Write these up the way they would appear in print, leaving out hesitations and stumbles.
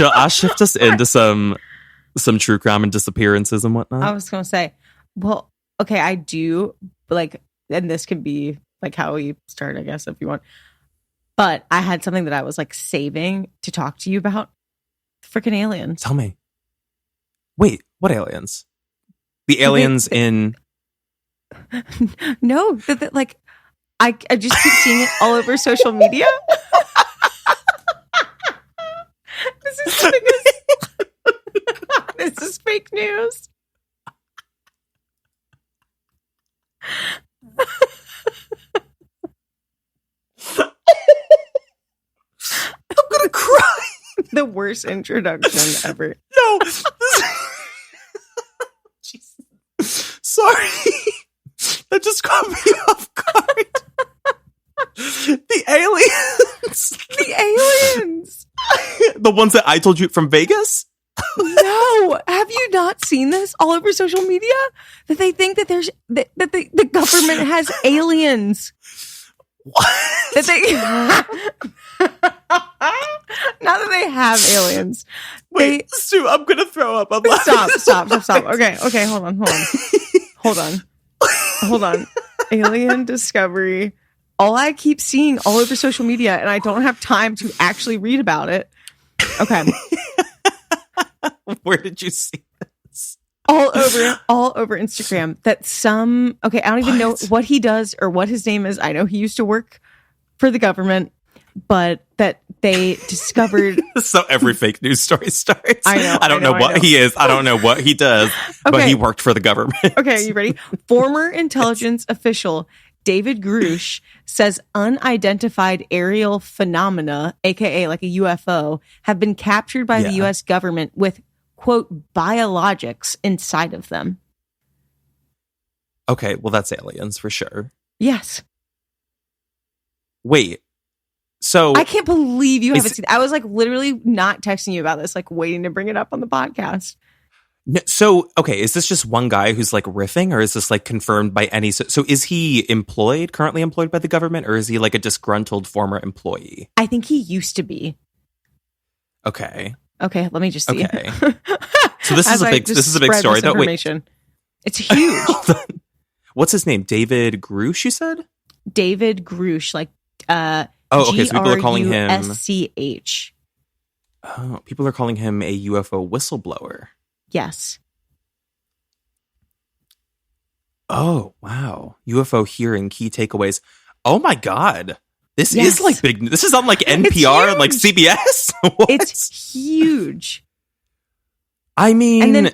I'll shift us into some true crime and disappearances and whatnot. I was going to say, well, okay, I do like, and this can be like how we start, I guess, if you want. But I had something that I was like saving to talk to you about. Freaking aliens. Tell me. Wait, what aliens? The aliens in... No, like, I just keep seeing it all over social media. This is fake news. I'm gonna cry. The worst introduction ever. No. Sorry. That just caught me off guard. The aliens. The aliens. The ones that I told you from Vegas? No. Have you not seen this all over social media? That they think that there's that the government has aliens. What? That they not that they have aliens. Wait, Stu, I'm gonna throw up. Stop. Okay, hold on. Alien discovery. All I keep seeing all over social media, and I don't have time to actually read about it. Okay. Where did you see this? All over Instagram. That I don't even know what he does or what his name is. I know he used to work for the government, but that they discovered. So every fake news story starts. I don't know what he is. I don't know what he does, but he worked for the government. Okay, you ready? Former intelligence official David Grush says unidentified aerial phenomena, aka like a UFO, have been captured by the U.S. government with, quote, biologics inside of them. Okay, well, that's aliens for sure. Yes. Wait. So I can't believe you haven't seen it. I was like literally not texting you about this, like waiting to bring it up on the podcast. So, okay, is this just one guy who's like riffing, or is this like confirmed by any... So is he currently employed by the government, or is he like a disgruntled former employee? I think he used to be. Okay, let me just see. Okay. So this is a big story though. Wait. It's huge. What's his name? David Grush, you said? David Grush, like okay, so people are calling him SCH. Oh, people are calling him a UFO whistleblower. Yes. Oh, wow. UFO hearing key takeaways. Oh my God. This is like big. This is on like NPR and like CBS. It's huge. I mean, and then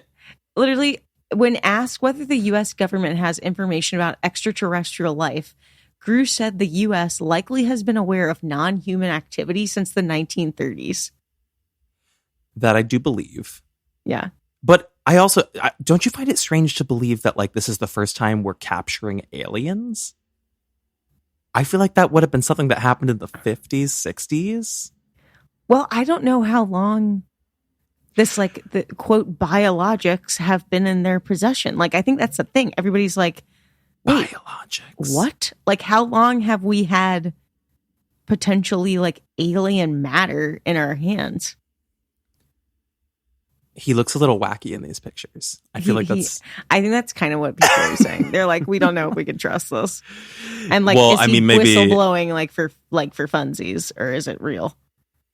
literally when asked whether the U.S. government has information about extraterrestrial life, Grush said the U.S. likely has been aware of non-human activity since the 1930s. That I do believe. Yeah. But I also, don't you find it strange to believe that like this is the first time we're capturing aliens? I feel like that would have been something that happened in the 50s, 60s. Well, I don't know how long this like the quote biologics have been in their possession. Like, I think that's the thing. Everybody's like, wait, biologics? What? Like, how long have we had potentially like alien matter in our hands? He looks a little wacky in these pictures. I feel like that's... I think that's kind of what people are saying. They're like, we don't know if we can trust this. And like, well, is he maybe whistleblowing like for funsies, or is it real?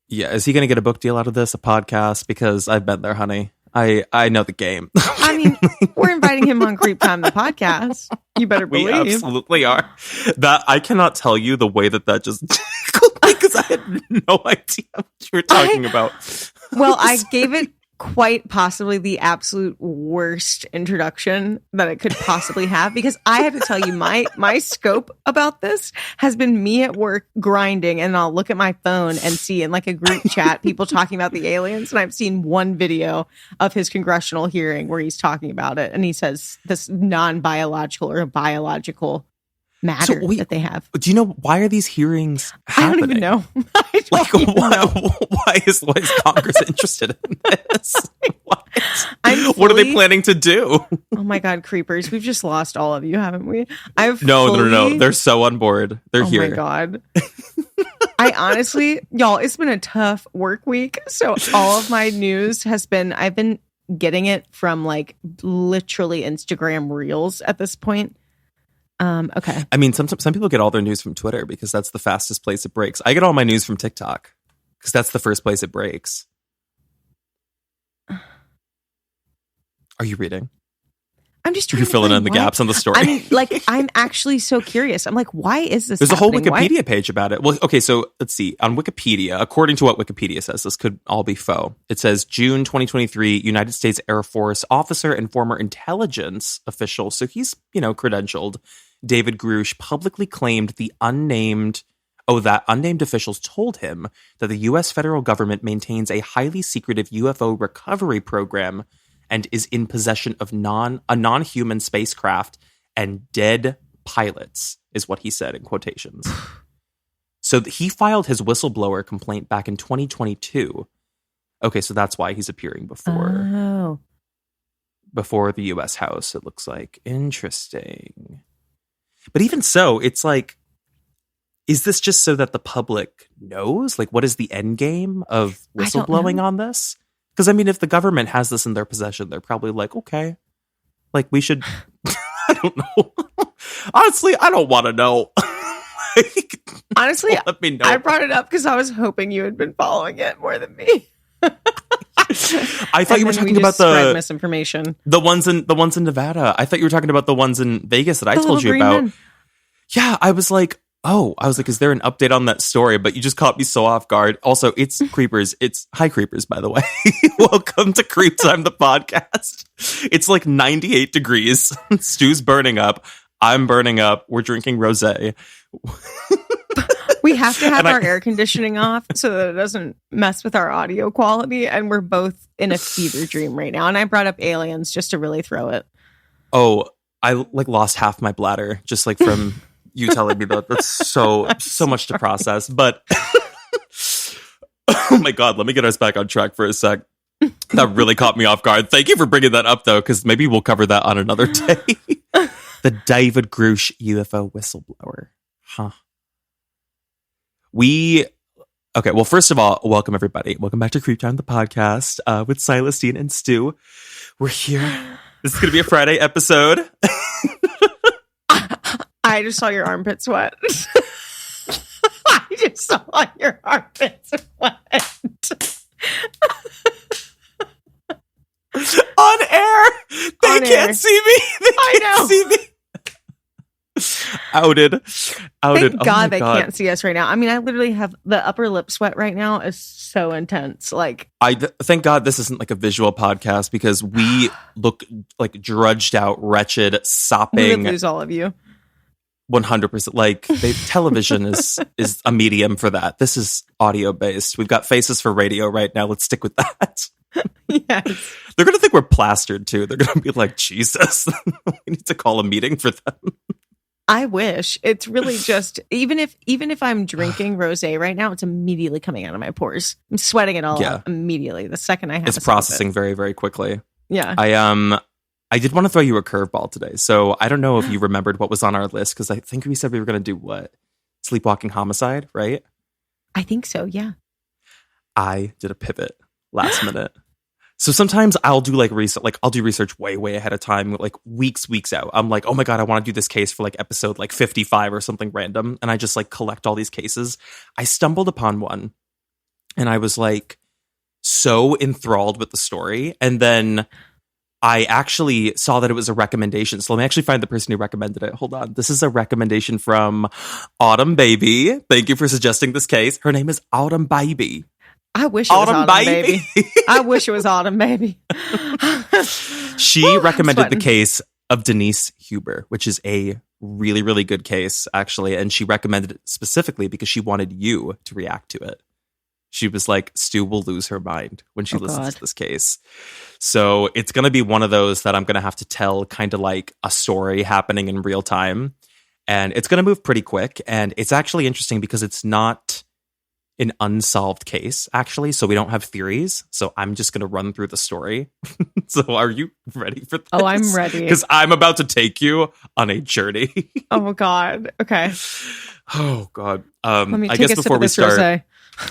Yeah, is he going to get a book deal out of this, a podcast? Because I've been there, honey. I know the game. I mean, we're inviting him on CreepTime, the podcast. You better believe. We absolutely are. That I cannot tell you the way that just tickled me, because I had no idea what you were talking about. Well, I gave it quite possibly the absolute worst introduction that it could possibly have, because I have to tell you, my scope about this has been me at work grinding, and I'll look at my phone and see in like a group chat people talking about the aliens, and I've seen one video of his congressional hearing where he's talking about it, and he says this non-biological or biological matter that they have. Do you know why are these hearings happening? I don't even know. Why is Congress interested in this? What are they planning to do? Oh my God, creepers! We've just lost all of you, haven't we? No. They're so on board. They're here. Oh my God. I honestly, y'all, it's been a tough work week. So all of my news I've been getting it from like literally Instagram Reels at this point. Okay. I mean, some people get all their news from Twitter because that's the fastest place it breaks. I get all my news from TikTok because that's the first place it breaks. Are you reading? I'm just trying You're to filling find in the gaps on the story. I'm actually so curious. I'm like, why is this There's happening? a whole Wikipedia page about it. Well, okay, so let's see. On Wikipedia, according to what Wikipedia says, this could all be faux. It says June 2023, United States Air Force officer and former intelligence official, so he's, credentialed, David Grush, publicly claimed that unnamed officials told him that the U.S. federal government maintains a highly secretive UFO recovery program and is in possession of a non-human spacecraft and dead pilots, is what he said in quotations. So he filed his whistleblower complaint back in 2022. Okay, so that's why he's appearing before the U.S. House, it looks like. Interesting. But even so, it's like, is this just so that the public knows? Like, what is the end game of whistleblowing on this? Because, I mean, if the government has this in their possession, they're probably like, okay, like we should, I don't know. Honestly, I don't want to know. Honestly, let me know. I brought it up because I was hoping you had been following it more than me. I thought you were talking about the misinformation. The ones in Nevada. I thought you were talking about the ones in Vegas that I told you about. Men. Yeah, I was like, is there an update on that story? But you just caught me so off guard. Also, it's Creepers. Hi, Creepers, by the way. Welcome to CreepTime, the podcast. It's like 98 degrees. Stu's burning up. I'm burning up. We're drinking rosé. We have to have our air conditioning off so that it doesn't mess with our audio quality. And we're both in a fever dream right now. And I brought up aliens just to really throw it. Oh, I lost half my bladder just from... you telling me that. That's so much to process. But oh my God, let me get us back on track for a sec. That really caught me off guard. Thank you for bringing that up, though, because maybe we'll cover that on another day. The David Grush UFO whistleblower. Huh. Okay, well, first of all, welcome everybody. Welcome back to CreepTime, the podcast with Silas, Dean, and Stu. We're here. This is going to be a Friday episode. I just saw your armpit sweat. I just saw your armpit sweat. On air. They can't see me. They can't see me. Outed. Thank God they can't see us right now. I mean, I literally have the upper lip sweat right now is so intense. Thank God this isn't like a visual podcast because we look like drudged out, wretched, sopping. We would lose all of you. 100%. Television is a medium for that. This is audio based. We've got faces for radio right now. Let's stick with that. Yes. They're going to think we're plastered too. They're going to be like, Jesus, we need to call a meeting for them. I wish. It's really just, even if I'm drinking rosé right now, it's immediately coming out of my pores. I'm sweating it all out immediately the second I have it's processing very, very quickly. Yeah. I did want to throw you a curveball today. So I don't know if you remembered what was on our list because I think we said we were going to do what? Sleepwalking homicide, right? I think so, yeah. I did a pivot last minute. So sometimes I'll do research, I'll do research way, way ahead of time, weeks out. I'm like, oh my God, I want to do this case for episode 55 or something random. And I just collect all these cases. I stumbled upon one and I was so enthralled with the story. And then I actually saw that it was a recommendation. So let me actually find the person who recommended it. Hold on. This is a recommendation from Autumn Baby. Thank you for suggesting this case. Her name is Autumn Baby. I wish it was Autumn Baby. I wish it was Autumn Baby. She recommended the case of Denise Huber, which is a really, really good case, actually. And she recommended it specifically because she wanted you to react to it. She was like, Stu will lose her mind when she listens to this case. So it's going to be one of those that I'm going to have to tell kind of like a story happening in real time. And it's going to move pretty quick. And it's actually interesting because it's not an unsolved case, actually. So we don't have theories. So I'm just going to run through the story. So are you ready for this? Oh, I'm ready. Because I'm about to take you on a journey. Oh, God. Okay. Oh, God. Let me I take guess a sip before of we this start, rosé.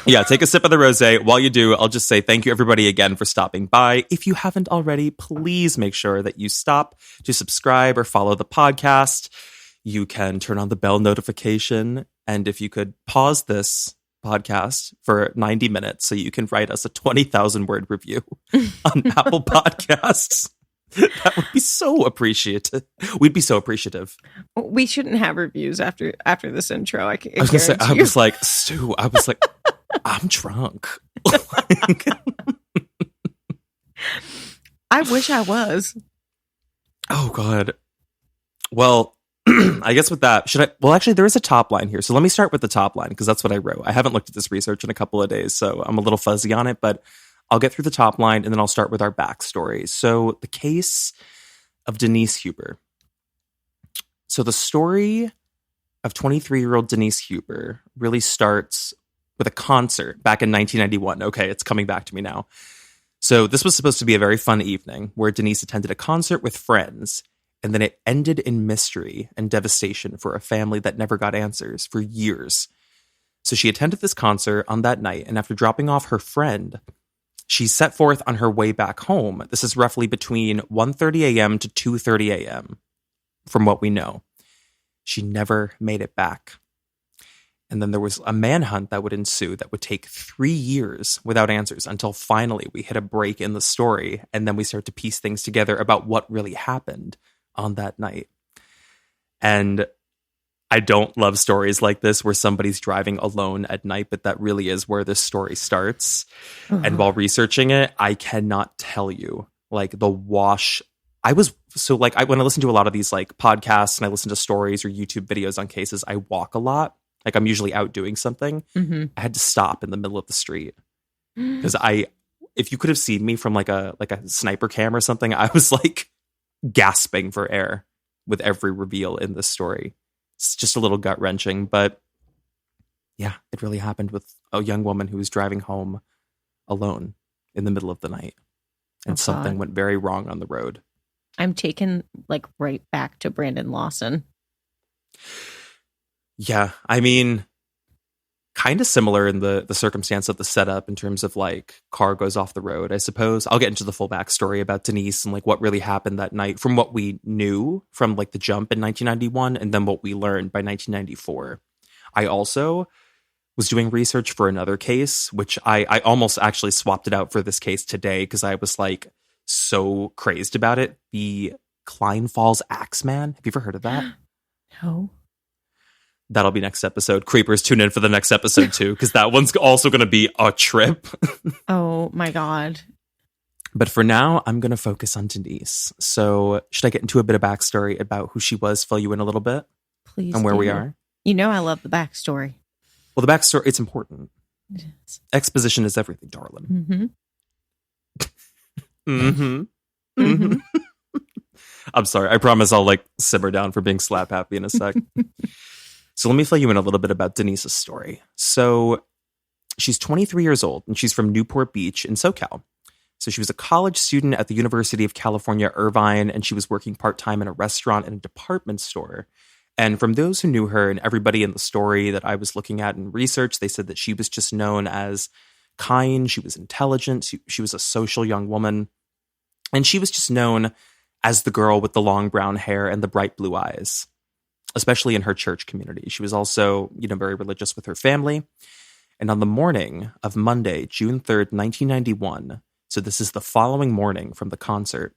yeah, take a sip of the rosé. While you do, I'll just say thank you, everybody, again for stopping by. If you haven't already, please make sure that you stop to subscribe or follow the podcast. You can turn on the bell notification. And if you could pause this podcast for 90 minutes so you can write us a 20,000 word review on Apple Podcasts, that would be so appreciative. We'd be so appreciative. We shouldn't have reviews after this intro. I was gonna say, I you. was like, Stu, I was like, I'm drunk. I wish I was. Oh, God. Well, I guess with that, well, actually, there is a top line here. So let me start with the top line because that's what I wrote. I haven't looked at this research in a couple of days, so I'm a little fuzzy on it, but I'll get through the top line and then I'll start with our backstory. So the case of Denise Huber. So the story of 23-year-old Denise Huber really starts with a concert back in 1991. Okay, it's coming back to me now. So this was supposed to be a very fun evening where Denise attended a concert with friends, and then it ended in mystery and devastation for a family that never got answers for years. So she attended this concert on that night, and after dropping off her friend, she set forth on her way back home. This is roughly between 1:30 a.m. to 2:30 a.m., from what we know. She never made it back. And then there was a manhunt that would ensue that would take 3 years without answers until finally we hit a break in the story, and then we start to piece things together about what really happened on that night. And I don't love stories like this where somebody's driving alone at night, but that really is where this story starts. Uh-huh. And while researching it, I cannot tell you, like, the wash. When I listen to a lot of these like podcasts and I listen to stories or YouTube videos on cases, I walk a lot. Like, I'm usually out doing something. Mm-hmm. I had to stop in the middle of the street because if you could have seen me from like a sniper cam or something, I was like gasping for air with every reveal in this story. It's just a little gut wrenching, but yeah, it really happened with a young woman who was driving home alone in the middle of the night, and something went very wrong on the road. I'm taken like right back to Brandon Lawson. Yeah, I mean, kind of similar in the circumstance of the setup in terms of like car goes off the road, I suppose. I'll get into the full backstory about Denise and like what really happened that night from what we knew from like the jump in 1991 and then what we learned by 1994. I also was doing research for another case, which I almost actually swapped it out for this case today because I was like so crazed about it. The Klein Falls Axeman. Have you ever heard of that? No. That'll be next episode. Creepers, tune in for the next episode too, because that one's also going to be a trip. Oh my God. But for now, I'm going to focus on Denise. So should I get into a bit of backstory about who she was, fill you in a little bit? Please. And where we are? You know I love the backstory. Well, the backstory, it's important. It is. Exposition is everything, darling. Mm-hmm. Mm-hmm. Mm-hmm. I'm sorry. I promise I'll like simmer down for being slap happy in a sec. So let me fill you in a little bit about Denise's story. So she's 23 years old and she's from Newport Beach in SoCal. So she was a college student at the University of California, Irvine, and she was working part-time in a restaurant and a department store. And from those who knew her and everybody in the story that I was looking at in research, they said that she was just known as kind. She was intelligent. She was a social young woman. And she was just known as the girl with the long brown hair and the bright blue eyes, especially in her church community. She was also, very religious with her family. And on the morning of Monday, June 3rd, 1991, so this is the following morning from the concert,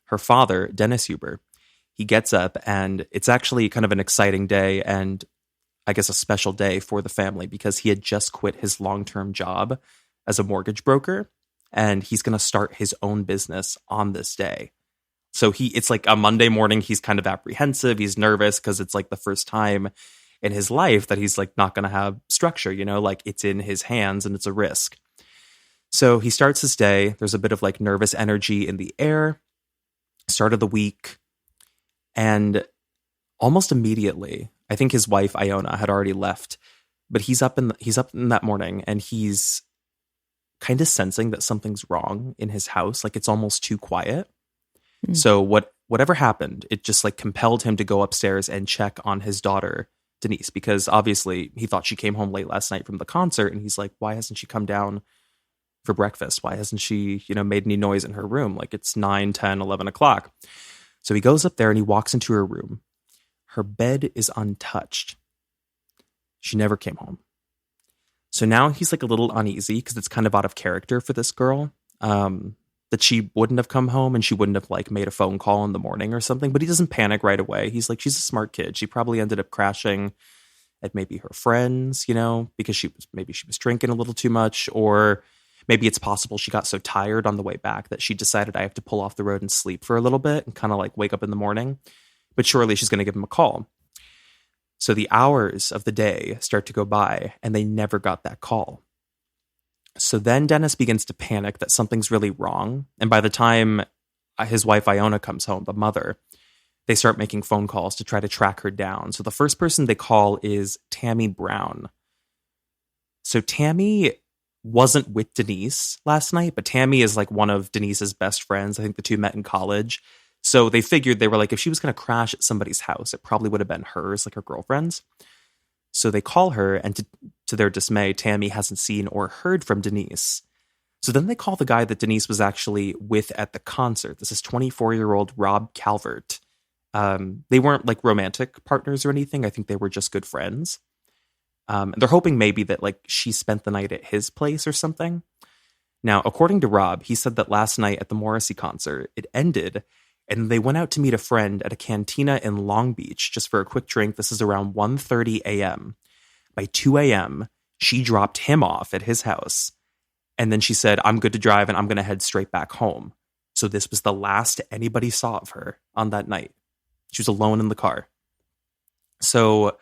her father, Dennis Huber, he gets up, and it's actually kind of an exciting day and I guess a special day for the family because he had just quit his long-term job as a mortgage broker, and he's going to start his own business on this day. So it's like a Monday morning. He's kind of apprehensive. He's nervous because it's like the first time in his life that he's like not going to have structure, like it's in his hands and it's a risk. So he starts his day. There's a bit of like nervous energy in the air. Start of the week. And almost immediately, I think his wife, Iona, had already left. But he's up in that morning, and he's kind of sensing that something's wrong in his house. Like it's almost too quiet. Mm. So whatever happened, it just like compelled him to go upstairs and check on his daughter, Denise, because obviously he thought she came home late last night from the concert. And he's like, why hasn't she come down for breakfast? Why hasn't she, made any noise in her room? Like it's 9, 10, 11 o'clock. So he goes up there and he walks into her room. Her bed is untouched. She never came home. So now he's like a little uneasy because it's kind of out of character for this girl, that she wouldn't have come home and she wouldn't have like made a phone call in the morning or something. But he doesn't panic right away. He's like, she's a smart kid. She probably ended up crashing at maybe her friends, because she was drinking a little too much, or maybe it's possible she got so tired on the way back that she decided I have to pull off the road and sleep for a little bit and kind of like wake up in the morning. But surely she's going to give him a call. So the hours of the day start to go by and they never got that call. So then Dennis begins to panic that something's really wrong. And by the time his wife Iona comes home, the mother, they start making phone calls to try to track her down. So the first person they call is Tammy Brown. So Tammy wasn't with Denise last night, but Tammy is like one of Denise's best friends. I think the two met in college. So they figured, they were like, if she was going to crash at somebody's house, it probably would have been hers, like her girlfriend's. So they call her, and to their dismay, Tammy hasn't seen or heard from Denise. So then they call the guy that Denise was actually with at the concert. This is 24-year-old Rob Calvert. They weren't like romantic partners or anything. I think they were just good friends. And they're hoping maybe that like she spent the night at his place or something. Now, according to Rob, he said that last night at the Morrissey concert, it ended and they went out to meet a friend at a cantina in Long Beach just for a quick drink. This is around 1:30 a.m. By 2 a.m., she dropped him off at his house. And then she said, I'm good to drive and I'm going to head straight back home. So this was the last anybody saw of her on that night. She was alone in the car. So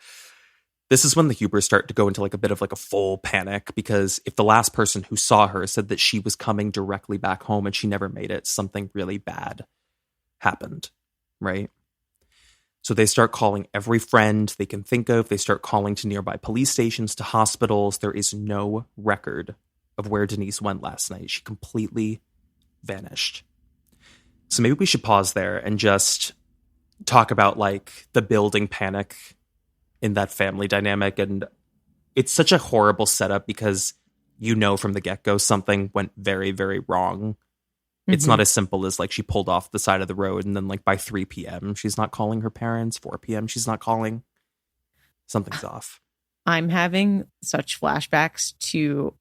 this is when the Hubers start to go into like a bit of like a full panic, because if the last person who saw her said that she was coming directly back home and she never made it, something really bad happened, right? So they start calling every friend they can think of. They start calling to nearby police stations, to hospitals. There is no record of where Denise went last night. She completely vanished. So maybe we should pause there and just talk about like the building panic in that family dynamic. And it's such a horrible setup because from the get-go something went very, very wrong. It's not as simple as like she pulled off the side of the road and then like by 3 p.m. she's not calling her parents, 4 p.m. she's not calling. Something's off. I'm having such flashbacks to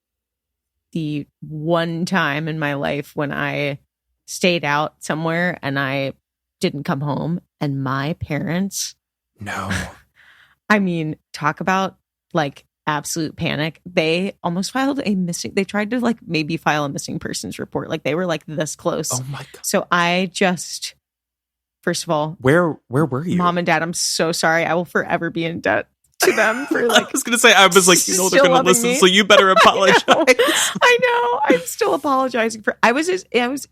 the one time in my life when I stayed out somewhere and I didn't come home, and my parents. No. I mean, talk about like absolute panic. They almost filed they tried to like maybe file a missing persons report. Like they were like this close. Oh my God. So I just, first of all, where were you? Mom and Dad, I'm so sorry. I will forever be in debt to them for like. I was going to say, I was like, they're going to listen, me. so you better apologize. I know. I'm still apologizing for. I was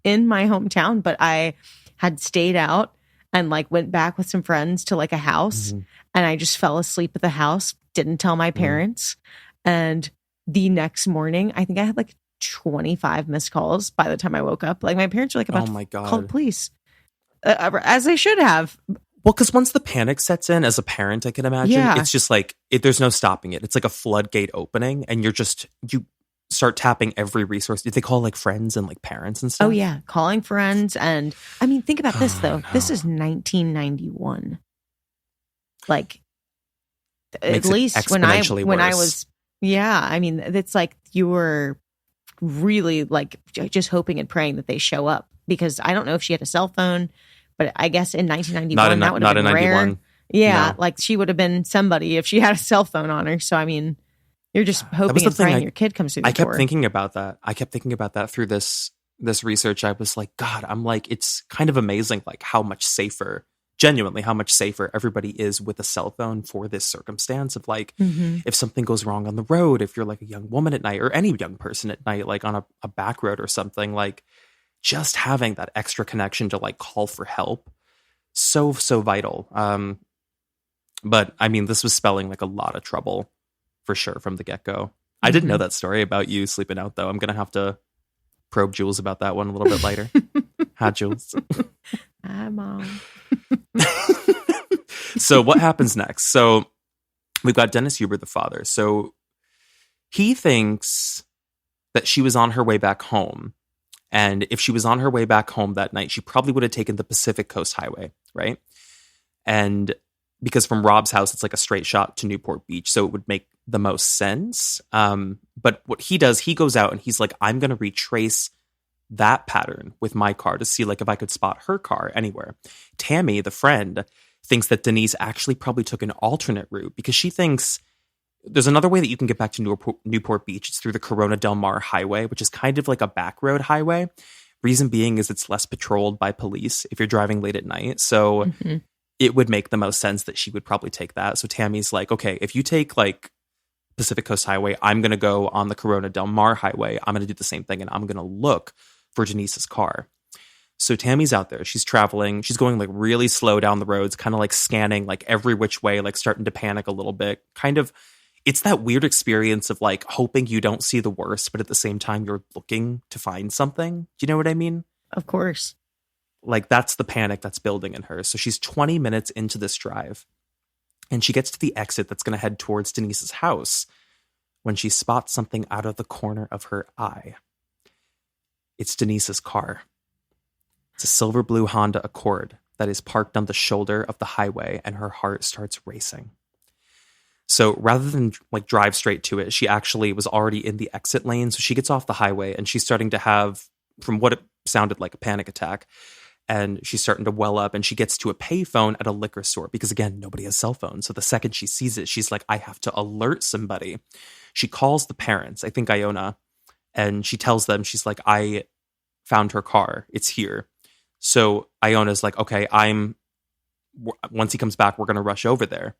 in my hometown, but I had stayed out and like went back with some friends to like a house, and I just fell asleep at the house. Didn't tell my parents. And the next morning, I think I had like 25 missed calls by the time I woke up. Like my parents were like about to call the police, as they should have. Well, because once the panic sets in as a parent, I can imagine, it's just like, there's no stopping it. It's like a floodgate opening, and you start tapping every resource. Did they call like friends and like parents and stuff? Oh yeah. Calling friends. And I mean, think about this though. No. This is 1991. Like, at least when I was, I mean, it's like you were really like just hoping and praying that they show up, because I don't know if she had a cell phone, but I guess in 1991 that would have been rare. Yeah, no. Like she would have been somebody if she had a cell phone on her. So I mean, you're just hoping and praying your kid comes through the door. I kept thinking about that through this research. I was like, God, I'm like, it's kind of amazing, like how much safer everybody is with a cell phone for this circumstance of like, if something goes wrong on the road, if you're like a young woman at night or any young person at night, like on a back road or something, like just having that extra connection to like call for help. So vital. But I mean, this was spelling like a lot of trouble for sure from the get-go. I didn't know that story about you sleeping out, though. I'm going to have to probe Jules about that one a little bit later. Hi, Jules. Hi, Mom. So what happens next? So we've got Dennis Huber, the father. So he thinks that she was on her way back home. And if she was on her way back home that night, she probably would have taken the Pacific Coast Highway, right? And because from Rob's house, it's like a straight shot to Newport Beach. So it would make the most sense. But what he does, he goes out and he's like, I'm going to retrace that pattern with my car to see like if I could spot her car anywhere. Tammy, the friend, thinks that Denise actually probably took an alternate route because she thinks there's another way that you can get back to Newport Beach. It's through the Corona Del Mar Highway, which is kind of like a back road highway. Reason being is it's less patrolled by police if you're driving late at night. So it would make the most sense that she would probably take that. So Tammy's like, okay, if you take like Pacific Coast Highway, I'm going to go on the Corona Del Mar Highway. I'm going to do the same thing and I'm going to look for Denise's car. So Tammy's out there. She's traveling. She's going like really slow down the roads, kind of like scanning like every which way, like starting to panic a little bit. Kind of, it's that weird experience of like hoping you don't see the worst, but at the same time, you're looking to find something. Do you know what I mean? Of course. Like that's the panic that's building in her. So she's 20 minutes into this drive and she gets to the exit that's going to head towards Denise's house when she spots something out of the corner of her eye. It's Denise's car. It's a silver blue Honda Accord that is parked on the shoulder of the highway and her heart starts racing. So rather than like drive straight to it, she actually was already in the exit lane. So she gets off the highway and she's starting to have, from what it sounded like, a panic attack. And she's starting to well up and she gets to a payphone at a liquor store because, again, nobody has cell phones. So the second she sees it, she's like, I have to alert somebody. She calls the parents, I think Iona, and she tells them, she's like, I found her car. It's here. So Iona's like, okay, once he comes back, we're going to rush over there.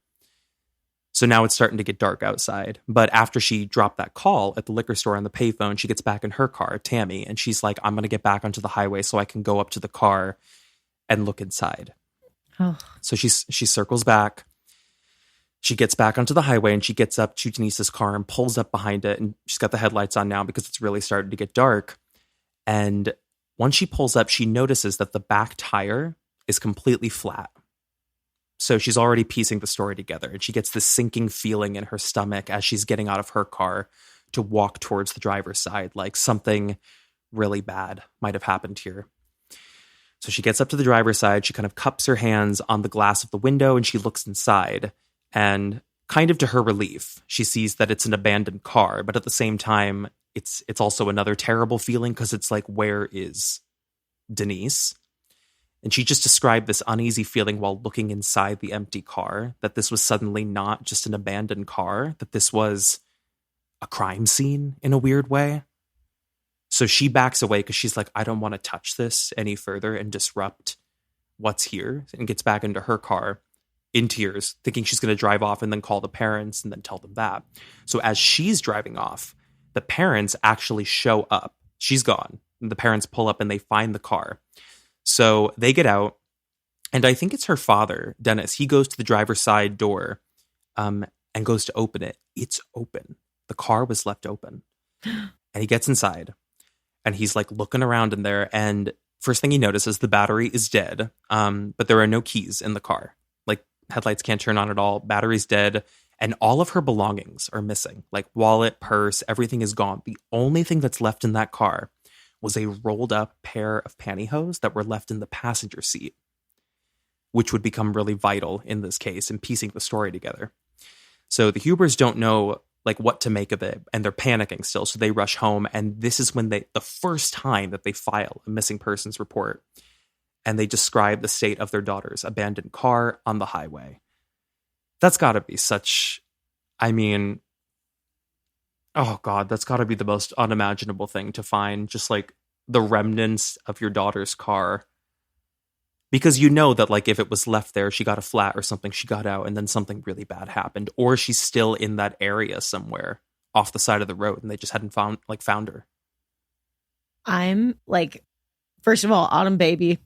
So now it's starting to get dark outside. But after she dropped that call at the liquor store on the payphone, she gets back in her car, Tammy, and she's like, I'm going to get back onto the highway so I can go up to the car and look inside. Oh. So she circles back. She gets back onto the highway and she gets up to Denise's car and pulls up behind it. And she's got the headlights on now because it's really starting to get dark. And once she pulls up, she notices that the back tire is completely flat. So she's already piecing the story together and she gets this sinking feeling in her stomach as she's getting out of her car to walk towards the driver's side, like something really bad might have happened here. So she gets up to the driver's side, she kind of cups her hands on the glass of the window and she looks inside, and kind of to her relief, she sees that it's an abandoned car, but at the same time, it's also another terrible feeling because it's like, where is Denise? And she just described this uneasy feeling while looking inside the empty car, that this was suddenly not just an abandoned car, that this was a crime scene in a weird way. So she backs away because she's like, I don't want to touch this any further and disrupt what's here, and gets back into her car in tears, thinking she's going to drive off and then call the parents and then tell them that. So as she's driving off, the parents actually show up. She's gone. And the parents pull up and they find the car. So they get out, and I think it's her father, Dennis. He goes to the driver's side door and goes to open it. It's open. The car was left open. And he gets inside, and he's like looking around in there, and first thing he notices, the battery is dead, but there are no keys in the car. Like, headlights can't turn on at all. Battery's dead, and all of her belongings are missing. Like wallet, purse, everything is gone. The only thing that's left in that car was a rolled up pair of pantyhose that were left in the passenger seat, which would become really vital in this case in piecing the story together. So the Hubers don't know like what to make of it, and they're panicking still. So they rush home, and this is when the first time that they file a missing persons report, and they describe the state of their daughter's abandoned car on the highway. That's got to be such, I mean, oh God, that's got to be the most unimaginable thing to find, just like the remnants of your daughter's car. Because you know that like if it was left there, she got a flat or something, she got out and then something really bad happened. Or she's still in that area somewhere off the side of the road and they just hadn't found her. I'm like, first of all, Autumn Baby,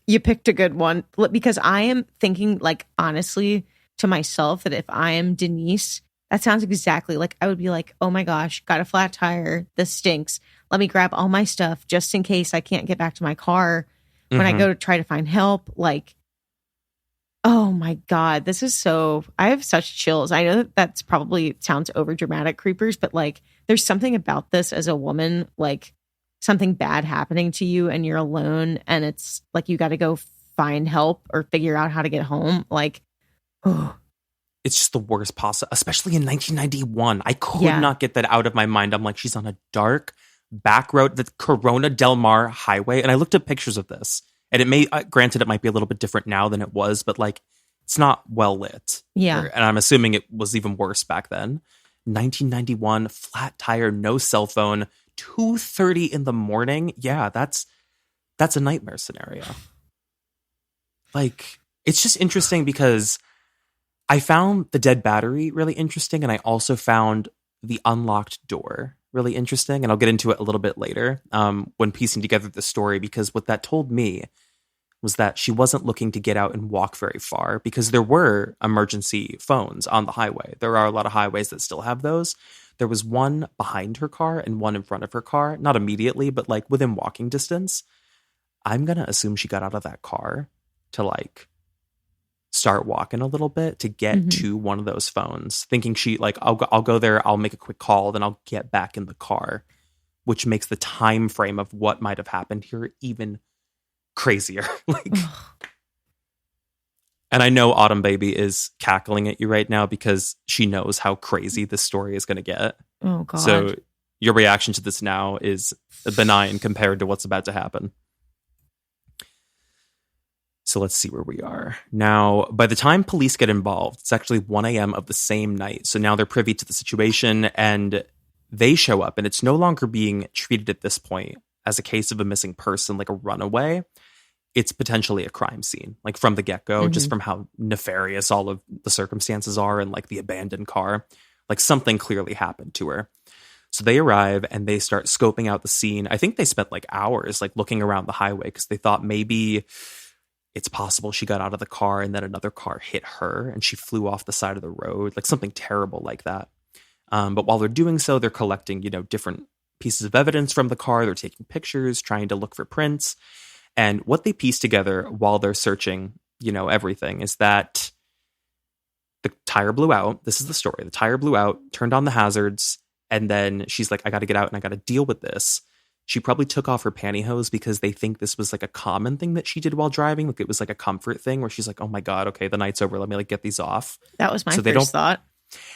you picked a good one. Because I am thinking like honestly to myself that if I am Denise, That sounds exactly like I would be like, oh my gosh, got a flat tire. This stinks. Let me grab all my stuff just in case I can't get back to my car when I go to try to find help. Like, oh my God, this is so, I have such chills. I know that that's probably sounds over dramatic, creepers, but like there's something about this as a woman, like something bad happening to you and you're alone and it's like you got to go find help or figure out how to get home. Like, oh. It's just the worst possible, especially in 1991. I could not get that out of my mind. I'm like, she's on a dark back road, the Corona Del Mar highway. And I looked at pictures of this. And it may, granted, it might be a little bit different now than it was, but like, it's not well lit. Yeah. And I'm assuming it was even worse back then. 1991, flat tire, no cell phone, 2:30 in the morning. Yeah, that's a nightmare scenario. Like, it's just interesting because I found the dead battery really interesting, and I also found the unlocked door really interesting, and I'll get into it a little bit later when piecing together the story, because what that told me was that she wasn't looking to get out and walk very far, because there were emergency phones on the highway. There are a lot of highways that still have those. There was one behind her car and one in front of her car, not immediately, but like within walking distance. I'm going to assume she got out of that car to like start walking a little bit to get to one of those phones, thinking she like, I'll go there, I'll make a quick call, then I'll get back in the car, which makes the time frame of what might have happened here even crazier. Like, and I know Autumn Baby is cackling at you right now because she knows how crazy this story is going to get. Oh God. So your reaction to this now is benign compared to what's about to happen. So let's see where we are. Now, by the time police get involved, it's actually 1 a.m. of the same night. So now they're privy to the situation and they show up, and it's no longer being treated at this point as a case of a missing person, like a runaway. It's potentially a crime scene, like from the get-go, just from how nefarious all of the circumstances are and like the abandoned car. Like something clearly happened to her. So they arrive and they start scoping out the scene. I think they spent like hours like looking around the highway because they thought maybe it's possible she got out of the car and then another car hit her and she flew off the side of the road, like something terrible like that. But while they're doing so, they're collecting, different pieces of evidence from the car. They're taking pictures, trying to look for prints. And what they piece together while they're searching, everything is that the tire blew out. This is the story. The tire blew out, turned on the hazards, and then she's like, I got to get out and I got to deal with this. She probably took off her pantyhose because they think this was like a common thing that she did while driving. Like it was like a comfort thing where she's like, oh my God, okay, the night's over. Let me like get these off. That was my first thought.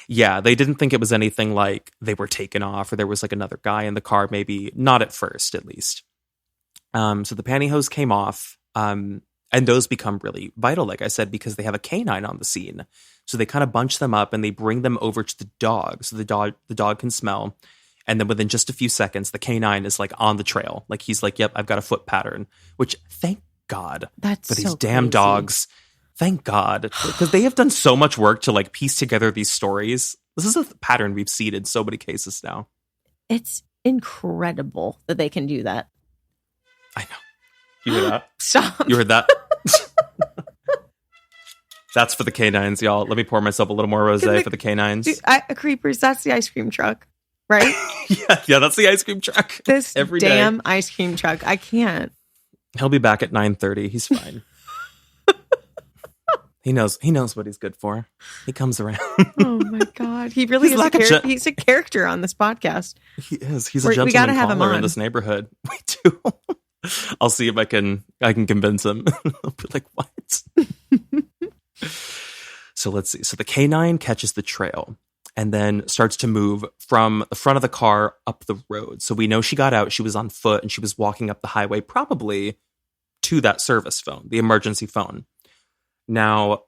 Yeah, they didn't think it was anything like they were taken off or there was like another guy in the car, maybe not at first, at least. So the pantyhose came off, and those become really vital, like I said, because they have a canine on the scene. So they kind of bunch them up and they bring them over to the dog. So the dog can smell. And then within just a few seconds, the canine is like on the trail. Like he's like, yep, I've got a foot pattern, which thank God for these damn dogs. Thank God. Because they have done so much work to like piece together these stories. This is a pattern we've seen in so many cases now. It's incredible that they can do that. I know. You heard that? Stop. You heard that? That's for the canines, y'all. Let me pour myself a little more rosé for the canines. Creepers, that's the ice cream truck, right? yeah, that's the ice cream truck. This every damn day. Ice cream truck. I can't. He'll be back at 9:30. He's fine. He knows what he's good for. He comes around. Oh my God. He really he's a character on this podcast. He is. He's a gentleman caller in this neighborhood. We do. I'll see if I can convince him. I'll be like, what? So let's see. So the canine catches the trail and then starts to move from the front of the car up the road. So we know she got out. She was on foot and she was walking up the highway, probably to that service phone, the emergency phone. Now,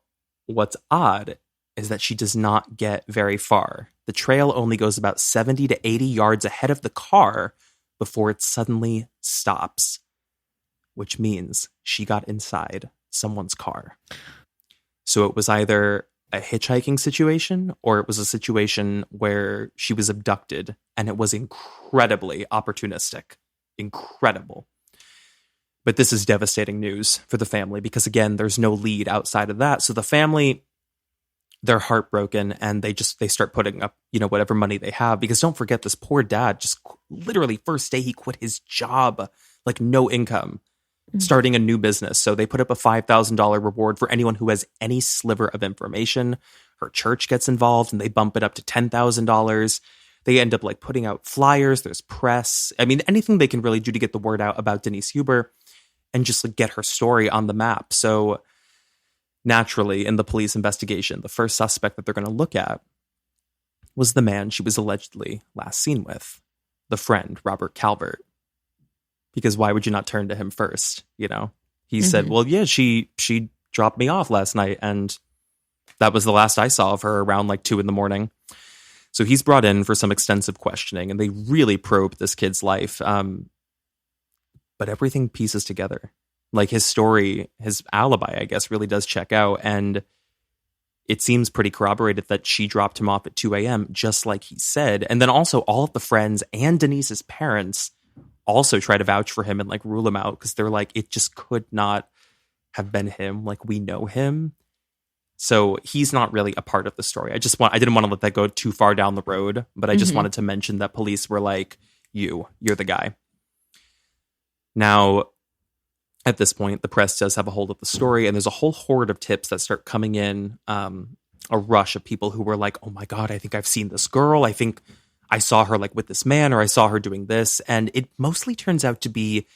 what's odd is that she does not get very far. The trail only goes about 70 to 80 yards ahead of the car before it suddenly stops, which means she got inside someone's car. So it was either a hitchhiking situation or it was a situation where she was abducted, and it was incredibly opportunistic. Incredible. But this is devastating news for the family because, again, there's no lead outside of that. So the family, they're heartbroken, and they start putting up, whatever money they have, because don't forget, this poor dad just literally first day he quit his job, like no income, starting a new business. So they put up a $5,000 reward for anyone who has any sliver of information. Her church gets involved and they bump it up to $10,000. They end up like putting out flyers. There's press. I mean, anything they can really do to get the word out about Denise Huber and just like get her story on the map. So naturally, in the police investigation, the first suspect that they're going to look at was the man she was allegedly last seen with, the friend, Robert Calvert. Because why would you not turn to him first? He said, well, yeah, she dropped me off last night, and that was the last I saw of her, around like 2 a.m. So he's brought in for some extensive questioning, and they really probe this kid's life. But everything pieces together. Like his story, his alibi, I guess, really does check out. And it seems pretty corroborated that she dropped him off at 2 a.m., just like he said. And then also all of the friends and Denise's parents also try to vouch for him and like rule him out, because they're like, it just could not have been him. Like, we know him. So he's not really a part of the story. I didn't want to let that go too far down the road, but I just wanted to mention that police were like, you're the guy. Now, at this point, the press does have a hold of the story, and there's a whole horde of tips that start coming in, a rush of people who were like, oh my God, I think I've seen this girl. I think I saw her like with this man, or I saw her doing this. And it mostly turns out to be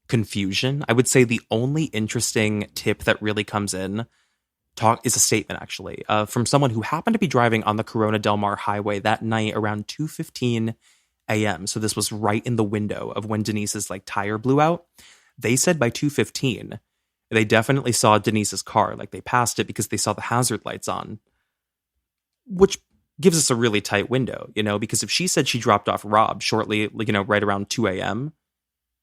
confusion. I would say the only interesting tip that really comes in is a statement, actually, from someone who happened to be driving on the Corona Del Mar highway that night around 2:15 a.m. So this was right in the window of when Denise's like tire blew out. They said by 2:15, they definitely saw Denise's car. Like they passed it because they saw the hazard lights on, which gives us a really tight window, because if she said she dropped off Rob shortly, right around 2 a.m.,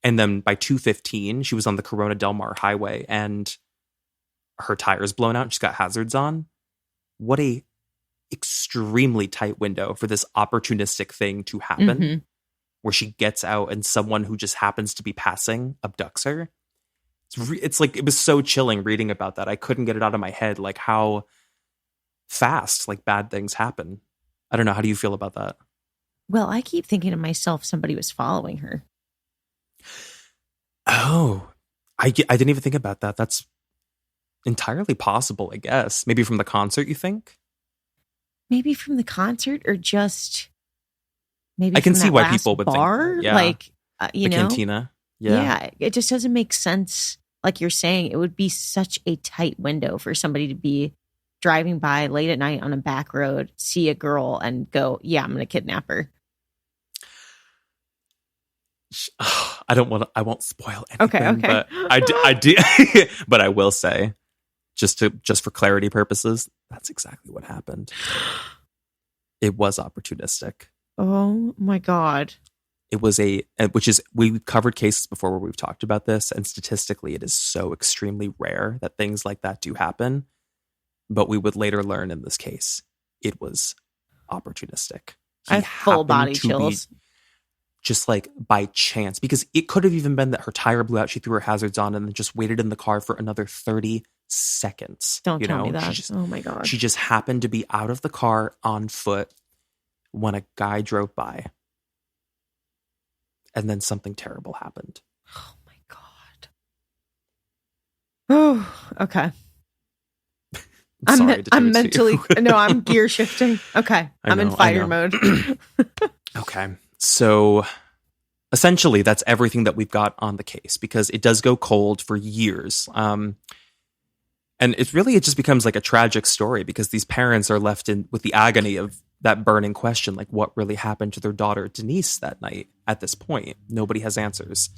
and then by 2:15, she was on the Corona Del Mar highway and her tire's blown out and she's got hazards on. What a extremely tight window for this opportunistic thing to happen, where she gets out and someone who just happens to be passing abducts her. It's like, it was so chilling reading about that. I couldn't get it out of my head, like how fast like bad things happen. I don't know. How do you feel about that? Well, I keep thinking to myself, somebody was following her. Oh, I didn't even think about that. That's entirely possible, I guess. Maybe from the concert, you think? Maybe from the concert, or just maybe I can from see that why last people would bar? think that. Yeah. Like, the cantina. Yeah, it just doesn't make sense. Like you're saying, it would be such a tight window for somebody to be driving by late at night on a back road, see a girl and go, yeah, I'm going to kidnap her. I won't spoil anything. Okay. But I do, but I will say, just for clarity purposes, that's exactly what happened. It was opportunistic. Oh my God. It was we've covered cases before where we've talked about this, and statistically it is so extremely rare that things like that do happen. But we would later learn in this case, it was opportunistic. I have full body chills. Just like by chance, because it could have even been that her tire blew out, she threw her hazards on, and then just waited in the car for another 30 seconds. Don't tell me that. Oh my God. She just happened to be out of the car on foot when a guy drove by. And then something terrible happened. Oh my God. Oh, okay. I'm mentally, no, I'm gear shifting. Okay. I'm in fighter mode. Okay. So essentially that's everything that we've got on the case, because it does go cold for years. And it just becomes like a tragic story, because these parents are left with the agony of that burning question, like what really happened to their daughter Denise that night. At this point, nobody has answers.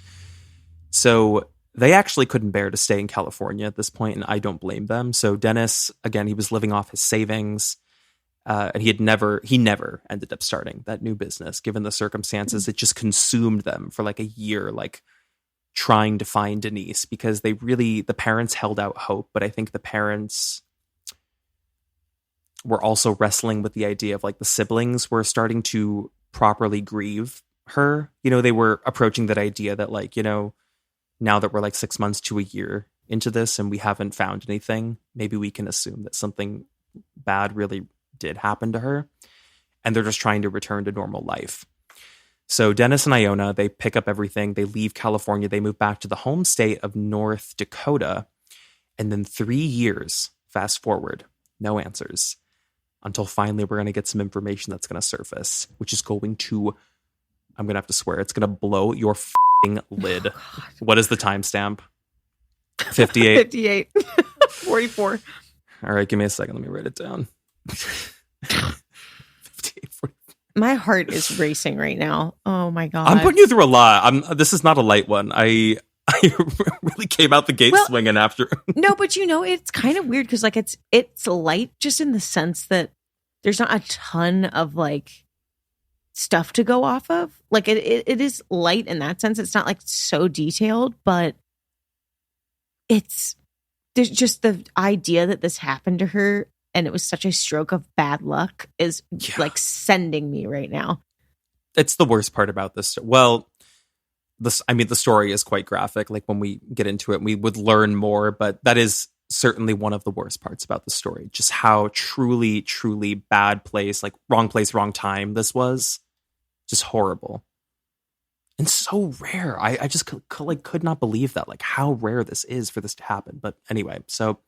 So they actually couldn't bear to stay in California at this point, and I don't blame them. So Dennis, again, he was living off his savings, and he never ended up starting that new business. Given the circumstances, it just consumed them for like a year, like trying to find Denise, because the parents held out hope, but I think the parents were also wrestling with the idea of like the siblings were starting to properly grieve her. They were approaching that idea that like, now that we're like 6 months to a year into this and we haven't found anything, maybe we can assume that something bad really did happen to her. And they're just trying to return to normal life. So Dennis and Iona, they pick up everything. They leave California. They move back to the home state of North Dakota. And then 3 years, fast forward, no answers. Until finally we're going to get some information that's going to surface, which is going to, I'm going to have to swear, it's going to blow your f***ing lid. Oh, what is the timestamp? 58? 58. 44. All right, give me a second. Let me write it down. 58, 44. My heart is racing right now. Oh my God. I'm putting you through a lot. This is not a light one. I really came out the gate swinging after. No, but it's kind of weird because like it's light just in the sense that there's not a ton of like stuff to go off of. Like it is light in that sense. It's not like so detailed, but there's just the idea that this happened to her and it was such a stroke of bad luck is like sending me right now. It's the worst part about this. Well, the story is quite graphic. Like when we get into it, we would learn more, but that is certainly one of the worst parts about the story. Just how truly, truly bad place, like wrong place, wrong time this was. Just horrible. And so rare. I just could not believe that, like how rare this is for this to happen. But anyway, so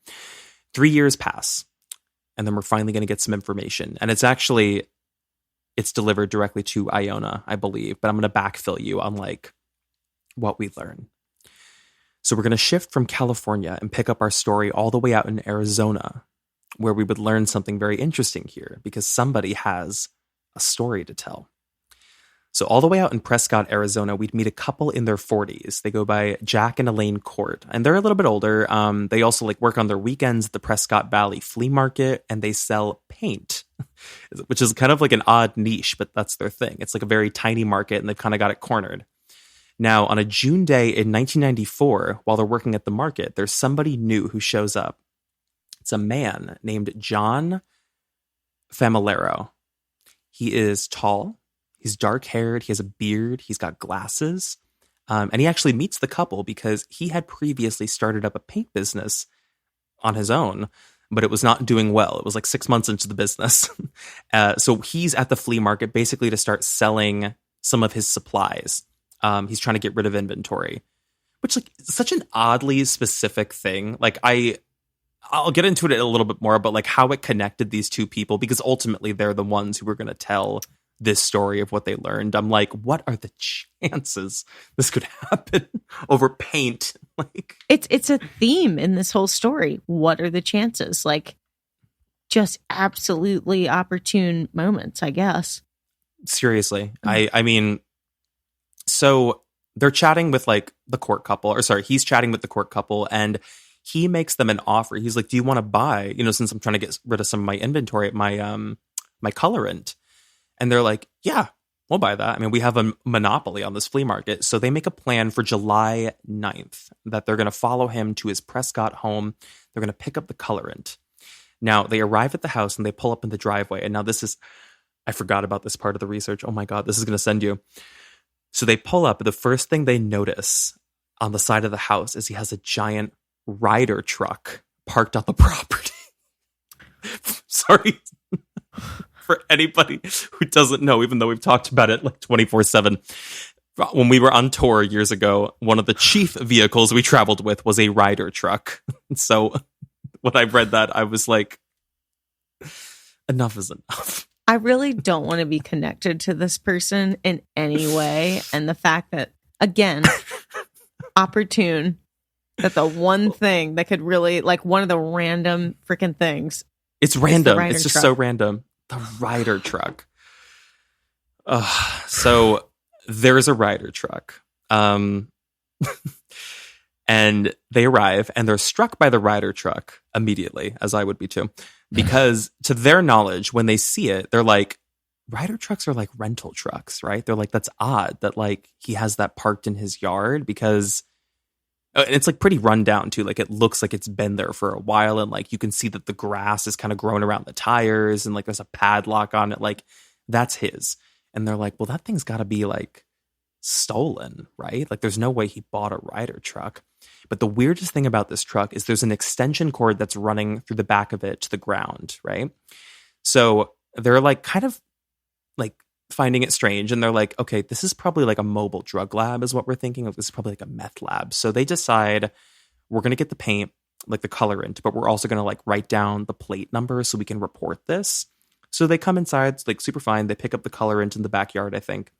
3 years pass and then we're finally going to get some information. And it's delivered directly to Iona, I believe, but I'm going to backfill you on like what we learn. So we're going to shift from California and pick up our story all the way out in Arizona, where we would learn something very interesting here because somebody has a story to tell. So all the way out in Prescott, Arizona, we'd meet a couple in their 40s. They go by Jack and Elaine Court, and they're a little bit older. They also like work on their weekends at the Prescott Valley Flea Market, and they sell paint, which is kind of like an odd niche, but that's their thing. It's like a very tiny market, and they've kind of got it cornered. Now, on a June day in 1994, while they're working at the market, there's somebody new who shows up. It's a man named John Familaro. He is tall. He's dark-haired. He has a beard. He's got glasses. And he actually meets the couple because he had previously started up a paint business on his own, but it was not doing well. It was like 6 months into the business. So he's at the flea market basically to start selling some of his supplies. He's trying to get rid of inventory, which like such an oddly specific thing. Like I'll get into it a little bit more, but like how it connected these two people, because ultimately they're the ones who were going to tell this story of what they learned. I'm like, what are the chances this could happen over paint? Like it's a theme in this whole story. What are the chances? Like just absolutely opportune moments, I guess. Seriously. I mean, so they're chatting with like the court couple, or sorry, he's chatting with the court couple and he makes them an offer. He's like, do you want to buy, since I'm trying to get rid of some of my inventory at my colorant? And they're like, yeah, we'll buy that. I mean, we have a monopoly on this flea market. So they make a plan for July 9th that they're going to follow him to his Prescott home. They're going to pick up the colorant. Now, they arrive at the house and they pull up in the driveway. And now I forgot about this part of the research. Oh my God, this is going to send you. So they pull up. The first thing they notice on the side of the house is he has a giant Ryder truck parked on the property. Sorry. For anybody who doesn't know, even though we've talked about it like 24/7. When we were on tour years ago, one of the chief vehicles we traveled with was a Ryder truck. So when I read that, I was like, enough is enough. I really don't want to be connected to this person in any way. And the fact that, again, opportune, that the one thing that could really, like one of the random freaking things. It's random. It's just so random. The Ryder truck. So there's a Ryder truck. And they arrive and they're struck by the Ryder truck immediately, as I would be too. Because to their knowledge, when they see it, they're like, Ryder trucks are like rental trucks, right? They're like, that's odd that like he has that parked in his yard because it's like pretty run down too. Like it looks like it's been there for a while. And like you can see that the grass is kind of grown around the tires and like there's a padlock on it. Like that's his. And they're like, well, that thing's got to be like stolen, right? Like there's no way he bought a Ryder truck. But the weirdest thing about this truck is there's an extension cord that's running through the back of it to the ground, right? So they're like kind of like finding it strange, and they're like, okay, this is probably like a mobile drug lab is what we're thinking of. This is probably like a meth lab. So they decide we're going to get the paint, like the colorant, but we're also going to like write down the plate number so we can report this. So they come inside, it's like super fine. They pick up the colorant in the backyard, I think.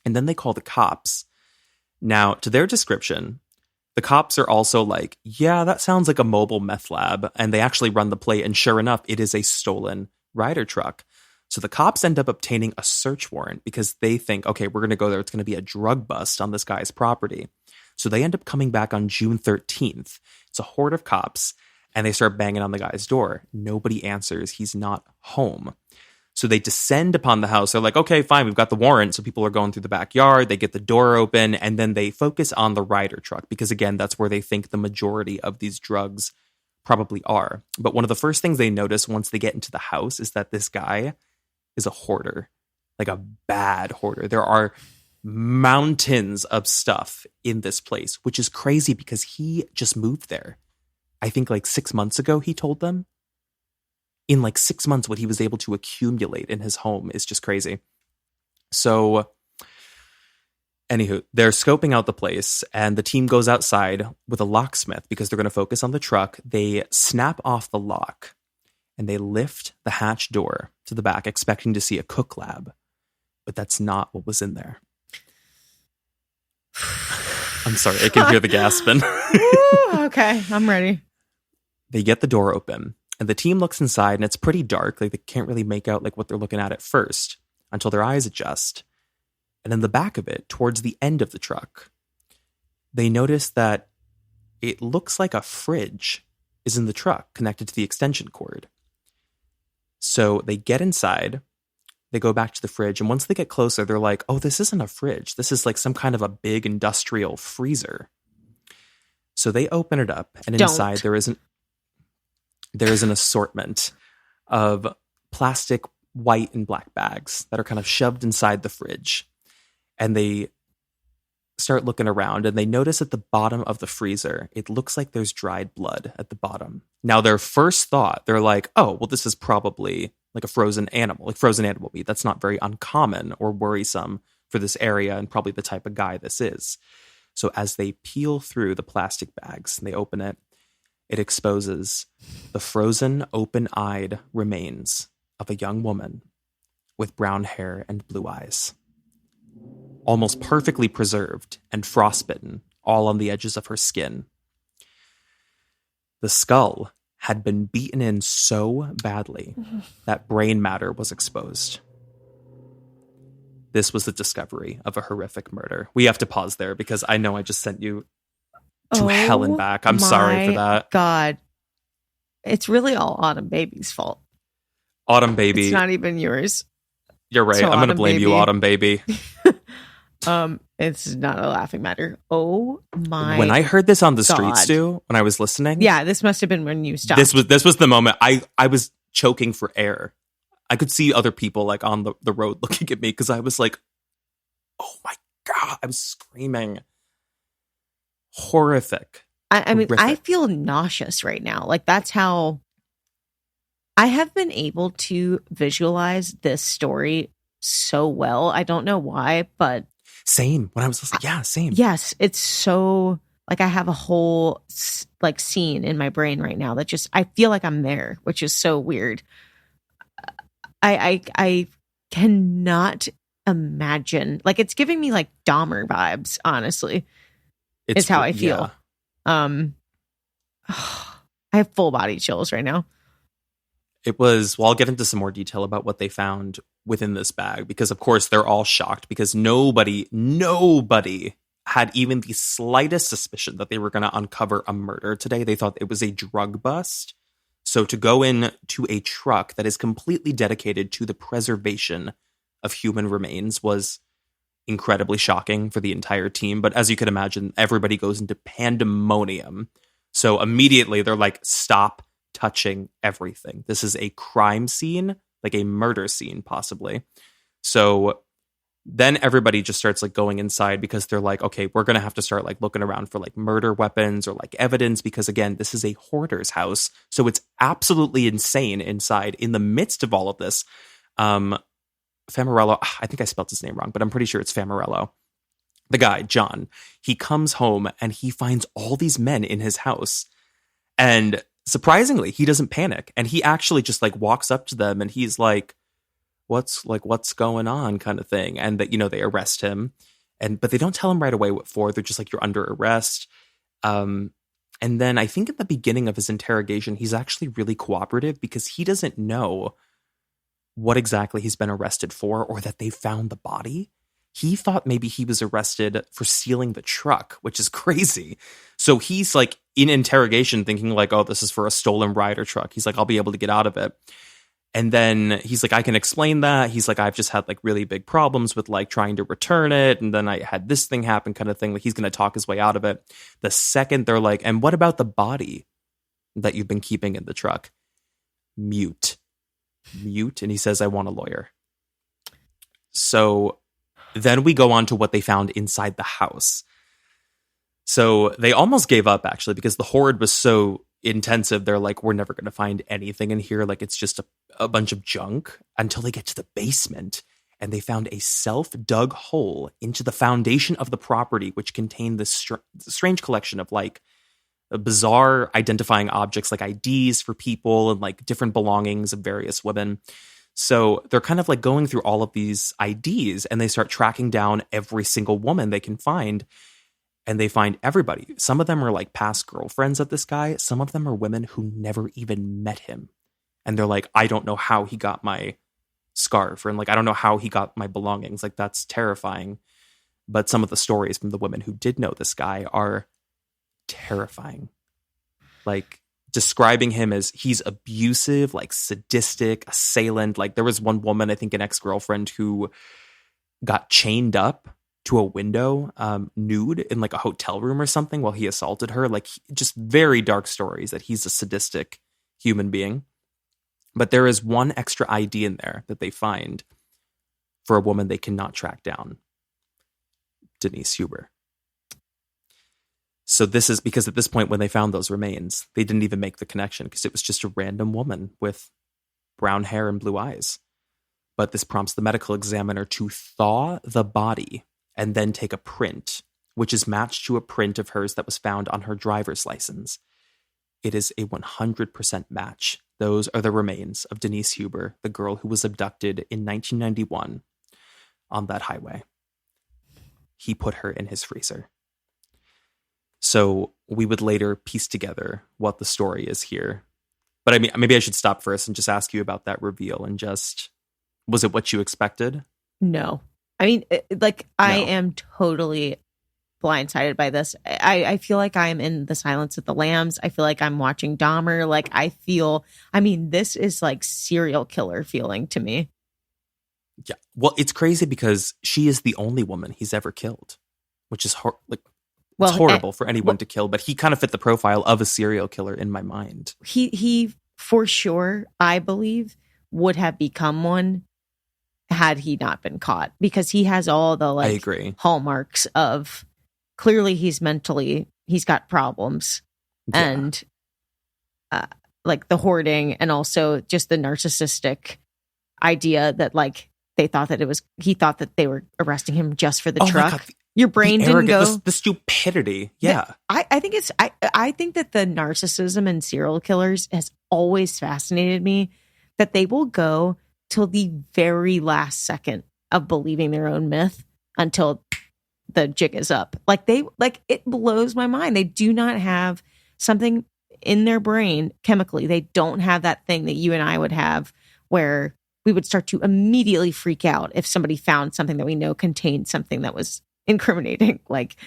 And then they call the cops. Now, to their description, the cops are also like, yeah, that sounds like a mobile meth lab. And they actually run the plate. And sure enough, it is a stolen Ryder truck. So the cops end up obtaining a search warrant because they think, okay, we're going to go there. It's going to be a drug bust on this guy's property. So they end up coming back on June 13th. It's a horde of cops. And they start banging on the guy's door. Nobody answers. He's not home. So they descend upon the house. They're like, okay, fine, we've got the warrant. So people are going through the backyard. They get the door open, and then they focus on the Ryder truck because, again, that's where they think the majority of these drugs probably are. But one of the first things they notice once they get into the house is that this guy is a hoarder, like a bad hoarder. There are mountains of stuff in this place, which is crazy because he just moved there. I think like 6 months ago, he told them. In like 6 months, what he was able to accumulate in his home is just crazy. So, anywho, they're scoping out the place, and the team goes outside with a locksmith because they're going to focus on the truck. They snap off the lock, and they lift the hatch door to the back, expecting to see a cook lab. But that's not what was in there. I'm sorry, I can hear the gasping. Ooh, okay, I'm ready. They get the door open. And the team looks inside, and it's pretty dark. Like they can't really make out like what they're looking at first until their eyes adjust. And in the back of it, towards the end of the truck, they notice that it looks like a fridge is in the truck connected to the extension cord. So they get inside, they go back to the fridge, and once they get closer, they're like, oh, this isn't a fridge. This is like some kind of a big industrial freezer. So they open it up, and inside there is an assortment of plastic white and black bags that are kind of shoved inside the fridge. And they start looking around, and they notice at the bottom of the freezer, it looks like there's dried blood at the bottom. Now, their first thought, they're like, oh, well, this is probably like a frozen animal meat. That's not very uncommon or worrisome for this area and probably the type of guy this is. So as they peel through the plastic bags and they open it, it exposes the frozen, open-eyed remains of a young woman with brown hair and blue eyes. Almost perfectly preserved and frostbitten, all on the edges of her skin. The skull had been beaten in so badly that brain matter was exposed. This was the discovery of a horrific murder. We have to pause there because I know I just sent you to hell and back. I'm sorry for that. God. It's really all Autumn Baby's fault. Autumn Baby. It's not even yours. You're right. So I'm going to blame you, Autumn Baby. It's not a laughing matter. Oh my! When I heard this on the God. streets, too, when I was listening, yeah, this must have been when you stopped. This was the moment I was choking for air. I could see other people like on the road looking at me because I was like, "Oh my God!" I was screaming. Horrific. I mean, I feel nauseous right now. Like that's how I have been able to visualize this story so well. I don't know why, but same. When I was listening, yeah, same. Yes, it's so like I have a whole like scene in my brain right now that just I feel like I'm there, which is so weird. I cannot imagine. Like it's giving me like Dahmer vibes, honestly. It's how I feel. Yeah. I have full body chills right now. It was, well, I'll get into some more detail about what they found within this bag because, of course, they're all shocked because nobody had even the slightest suspicion that they were going to uncover a murder today. They thought it was a drug bust. So to go in to a truck that is completely dedicated to the preservation of human remains was incredibly shocking for the entire team. But as you can imagine, everybody goes into pandemonium. So immediately they're like, stop touching everything. This is a crime scene, like a murder scene, possibly. So Then everybody just starts like going inside because they're like, okay, we're going to have to start like looking around for like murder weapons or like evidence because again, this is a hoarder's house. So it's absolutely insane inside in the midst of all of this. Famarello, I think I spelled his name wrong, but I'm pretty sure it's Famarello. The guy, John, he comes home and he finds all these men in his house. And surprisingly, he doesn't panic. And he actually just like walks up to them and he's like, what's going on kind of thing. And that, they arrest him but they don't tell him right away what for. They're just like, you're under arrest. And then I think at the beginning of his interrogation, he's actually really cooperative because he doesn't know what exactly he's been arrested for or that they found the body. He thought maybe he was arrested for stealing the truck, which is crazy. So he's like in interrogation thinking like, oh, this is for a stolen rider truck. He's like, I'll be able to get out of it. And then he's like, I can explain that. He's like, I've just had like really big problems with like trying to return it. And then I had this thing happen kind of thing. Like he's going to talk his way out of it. The second they're like, and what about the body that you've been keeping in the truck? Mute. And he says, I want a lawyer. So then we go on to what they found inside the house. So they almost gave up actually because the hoard was so intensive. They're like, we're never going to find anything in here. Like it's just a bunch of junk until they get to the basement and they found a self-dug hole into the foundation of the property, which contained this strange collection of like bizarre identifying objects like IDs for people and like different belongings of various women. So they're kind of like going through all of these IDs and they start tracking down every single woman they can find. And they find everybody. Some of them are like past girlfriends of this guy. Some of them are women who never even met him. And they're like, I don't know how he got my scarf. And like, I don't know how he got my belongings. Like, that's terrifying. But some of the stories from the women who did know this guy are terrifying. Like, describing him as he's abusive, like sadistic, assailant. Like, there was one woman, I think an ex-girlfriend, who got chained up to a window, nude in like a hotel room or something while he assaulted her. Like just very dark stories that he's a sadistic human being. But there is one extra ID in there that they find for a woman they cannot track down. Denise Huber. So this is because at this point when they found those remains, they didn't even make the connection because it was just a random woman with brown hair and blue eyes. But this prompts the medical examiner to thaw the body and then take a print, which is matched to a print of hers that was found on her driver's license. It is a 100% match. Those are the remains of Denise Huber, the girl who was abducted in 1991 on that highway. He put her in his freezer. So we would later piece together what the story is here. But I mean, maybe I should stop first and just ask you about that reveal and just, was it what you expected? No. I mean, I am totally blindsided by this. I feel like I'm in The Silence of the Lambs. I feel like I'm watching Dahmer. Like, this is like serial killer feeling to me. Yeah. Well, it's crazy because she is the only woman he's ever killed, which is it's horrible for anyone to kill, but he kind of fit the profile of a serial killer in my mind. He for sure, I believe, would have become one had he not been caught, because he has all the I agree. hallmarks of clearly he's got problems, and like the hoarding, and also just the narcissistic idea that like he thought that they were arresting him just for the truck. Your brain didn't go the stupidity. Yeah. I think I think that the narcissism in serial killers has always fascinated me, that they will go till the very last second of believing their own myth until the jig is up. It blows my mind. They do not have something in their brain chemically. They don't have that thing that you and I would have where we would start to immediately freak out if somebody found something that we know contained something that was incriminating. Like,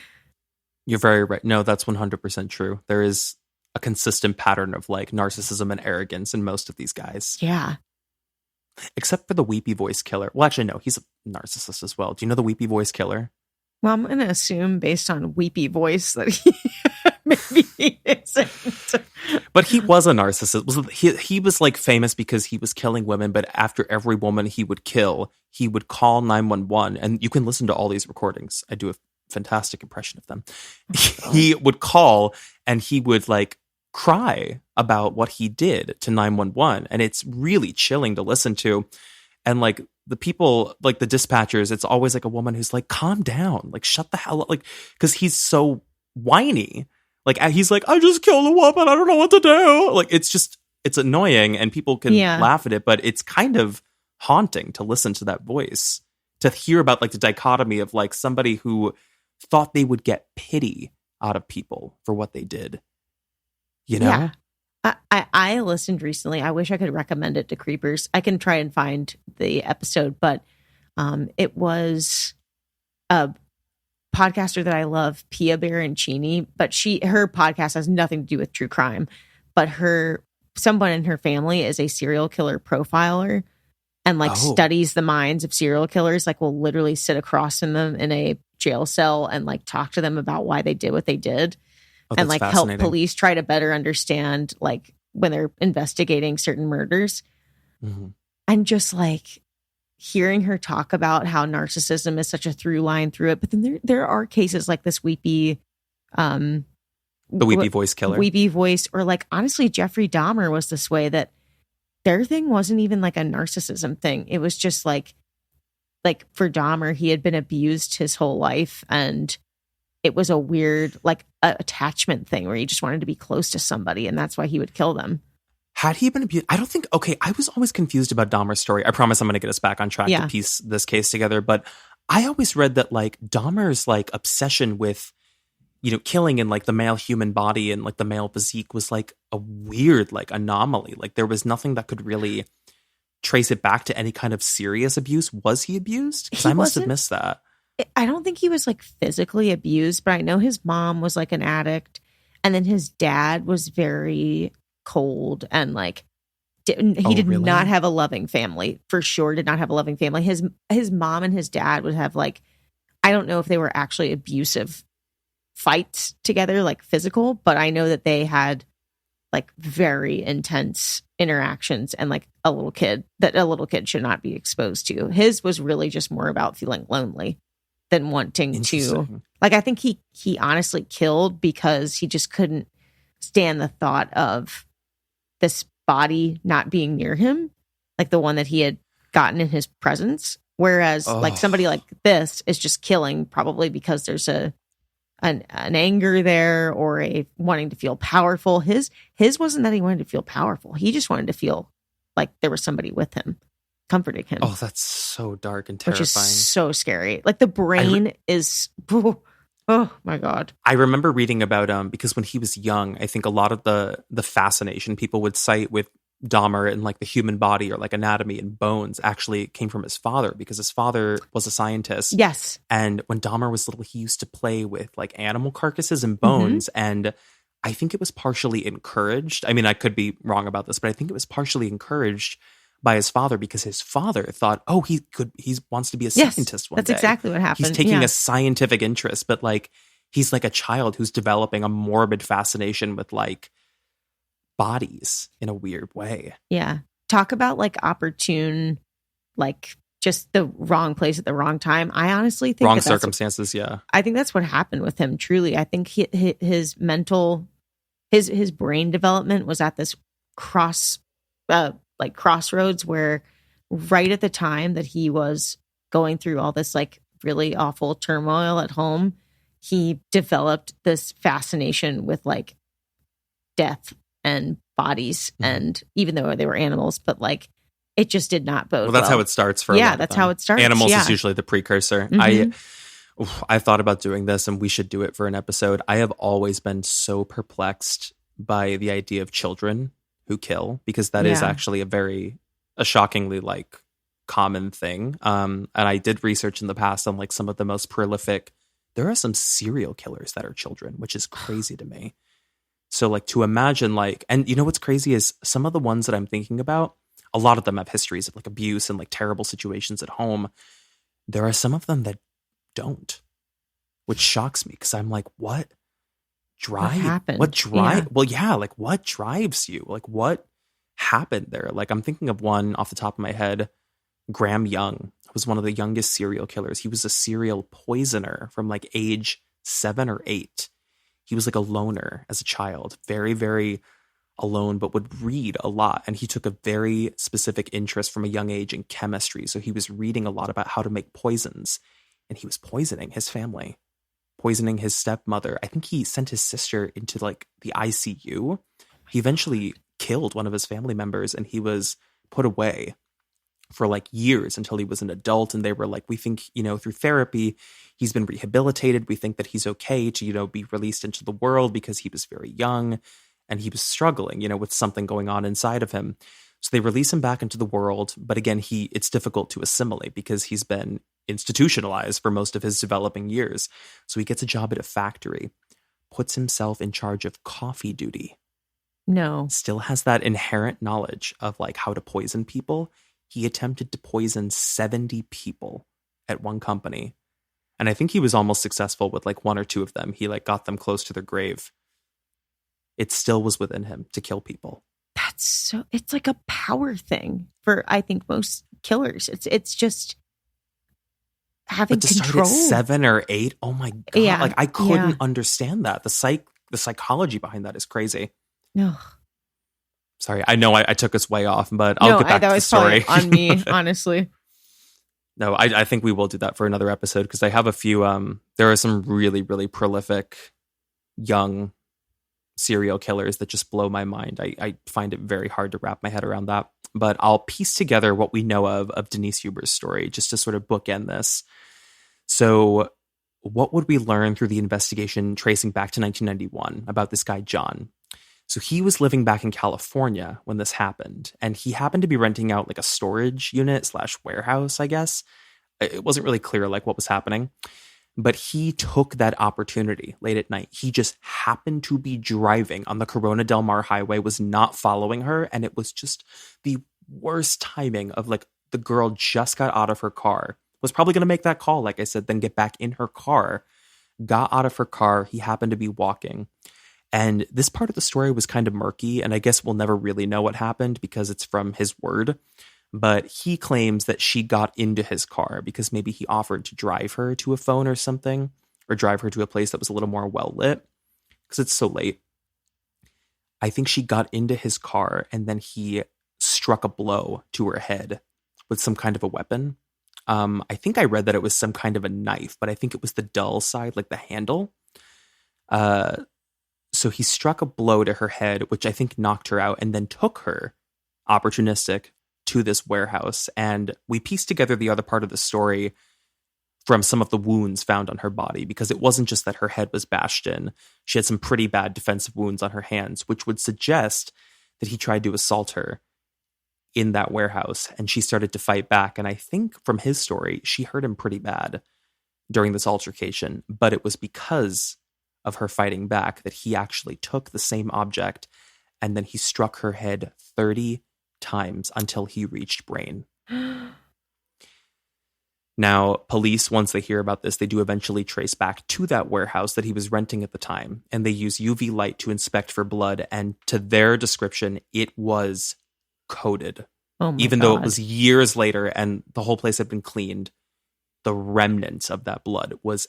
you're very right. No, that's 100% true. There is a consistent pattern of like narcissism and arrogance in most of these guys. Yeah. Except for the weepy voice killer. Well, actually, no, he's a narcissist as well. Do you know the weepy voice killer? Well, I'm going to assume based on weepy voice that he maybe he isn't. But he was a narcissist. He was like famous because he was killing women, but after every woman he would kill, he would call 911. And you can listen to all these recordings. I do a fantastic impression of them. He would call and he would like cry about what he did to 911. And it's really chilling to listen to. And like the people, like the dispatchers, it's always like a woman who's like, calm down, like shut the hell up. Like, because he's so whiny. Like he's like, I just killed a woman, I don't know what to do. Like it's annoying and people can laugh at it, but it's kind of haunting to listen to that voice, to hear about like the dichotomy of like somebody who thought they would get pity out of people for what they did. You know? Yeah. I listened recently. I wish I could recommend it to creepers. I can try and find the episode, but it was a podcaster that I love, Pia Baroncini, but her podcast has nothing to do with true crime, but someone in her family is a serial killer profiler and like studies the minds of serial killers, like will literally sit across from them in a jail cell and like talk to them about why they did what they did. And like help police try to better understand like when they're investigating certain murders. Mm-hmm. And just like hearing her talk about how narcissism is such a through line through it. But then there are cases like this weepy, the weepy voice killer, weepy voice, or like honestly, Jeffrey Dahmer was this way, that their thing wasn't even like a narcissism thing. It was just like for Dahmer, he had been abused his whole life, and it was a weird like attachment thing where he just wanted to be close to somebody, and that's why he would kill them. Had he been abused? I don't think. Okay, I was always confused about Dahmer's story. I promise I'm going to get us back on track to piece this case together. But I always read that like Dahmer's like obsession with, you know, killing in like the male human body and like the male physique was like a weird like anomaly. Like there was nothing that could really trace it back to any kind of serious abuse. Was he abused? Because I must have missed that. I don't think he was like physically abused, but I know his mom was like an addict, and then his dad was very cold and like he did not have a loving family. For sure did not have a loving family. His mom and his dad would have like, I don't know if they were actually abusive fights together, like physical, but I know that they had like very intense interactions, and like a little kid should not be exposed to. His was really just more about feeling lonely than wanting to, like, I think he honestly killed because he just couldn't stand the thought of this body not being near him, like the one that he had gotten in his presence. Whereas like somebody like this is just killing probably because there's an anger there, or a wanting to feel powerful. His wasn't that he wanted to feel powerful. He just wanted to feel like there was somebody with him, comforting him. Oh, that's so dark and terrifying. Which is so scary. Like the brain is, oh my God. I remember reading about because when he was young, I think a lot of the fascination people would cite with Dahmer and like the human body or like anatomy and bones actually came from his father, because his father was a scientist. Yes. And when Dahmer was little, he used to play with like animal carcasses and bones. Mm-hmm. And I think it was partially encouraged. I mean, I could be wrong about this, but I think it was partially encouraged by his father, because his father thought, oh, he wants to be a scientist one day. That's exactly what happened. He's taking a scientific interest, but like he's like a child who's developing a morbid fascination with like bodies in a weird way. Yeah. Talk about like opportune, like just the wrong place at the wrong time. I honestly think wrong circumstances. Yeah. I think that's what happened with him. Truly. I think his mental, his brain development was at this crossroads where right at the time that he was going through all this like really awful turmoil at home, he developed this fascination with like death and bodies. Mm-hmm. And even though they were animals, but like it just did not bode well. That's how it starts for that's how it starts. Animals is usually the precursor. Mm-hmm. I thought about doing this, and we should do it for an episode. I have always been so perplexed by the idea of children who kill, because that is actually a shockingly like common thing. And I did research in the past on like some of the most prolific. There are some serial killers that are children, which is crazy to me. So like to imagine like, and you know what's crazy is some of the ones that I'm thinking about, a lot of them have histories of like abuse and like terrible situations at home. There are some of them that don't, which shocks me, because I'm like, what? What happened? Well, yeah, like what drives you? Like what happened there? Like I'm thinking of one off the top of my head. Graham Young was one of the youngest serial killers. He was a serial poisoner from like age 7 or 8. He was like a loner as a child, very, very alone, but would read a lot. And he took a very specific interest from a young age in chemistry. So he was reading a lot about how to make poisons, and he was poisoning his family, poisoning his stepmother. I think he sent his sister into like the ICU. He eventually killed one of his family members, and he was put away for like years until he was an adult. And they were like, we think, through therapy, he's been rehabilitated. We think that he's okay to, be released into the world because he was very young and he was struggling, with something going on inside of him. So they release him back into the world. But again, it's difficult to assimilate because he's been institutionalized for most of his developing years. So he gets a job at a factory, puts himself in charge of coffee duty. No. Still has that inherent knowledge of like how to poison people. He attempted to poison 70 people at one company. And I think he was almost successful with like 1 or 2 of them. He like got them close to their grave. It still was within him to kill people. It's like a power thing for, I think, most killers. It's just having but to control. Start at 7 or 8, oh my God. Yeah, like I couldn't understand that. The psychology behind that is crazy. No. Sorry, I know I took us way off, but I'll get back to the story. That was on me, honestly. No, I think we will do that for another episode because I have a few. There are some really, really prolific young serial killers that just blow my mind. I find it very hard to wrap my head around that. But I'll piece together what we know of Denise Huber's story just to sort of bookend this. So what would we learn through the investigation tracing back to 1991 about this guy, John? So he was living back in California when this happened, and he happened to be renting out like a storage unit / warehouse, I guess. It wasn't really clear like what was happening, but he took that opportunity late at night. He just happened to be driving on the Corona Del Mar highway, was not following her, and it was just the worst timing of like the girl just got out of her car, was probably going to make that call, like I said, then get back in her car, got out of her car. He happened to be walking. And this part of the story was kind of murky, and I guess we'll never really know what happened because it's from his word. But he claims that she got into his car because maybe he offered to drive her to a phone or something, or drive her to a place that was a little more well lit because it's so late. I think she got into his car and then he struck a blow to her head with some kind of a weapon. I think I read that it was some kind of a knife, but I think it was the dull side, like the handle. So he struck a blow to her head, which I think knocked her out, and then took her, opportunistic, to this warehouse. And we pieced together the other part of the story from some of the wounds found on her body, because it wasn't just that her head was bashed in. She had some pretty bad defensive wounds on her hands, which would suggest that he tried to assault her in that warehouse, and she started to fight back. And I think from his story, she hurt him pretty bad during this altercation, but it was because of her fighting back that he actually took the same object and then he struck her head 30 times until he reached brain. Now, police, once they hear about this, they do eventually trace back to that warehouse that he was renting at the time, and they use UV light to inspect for blood, and to their description, it was coated. Even though it was years later and the whole place had been cleaned, the remnants of that blood was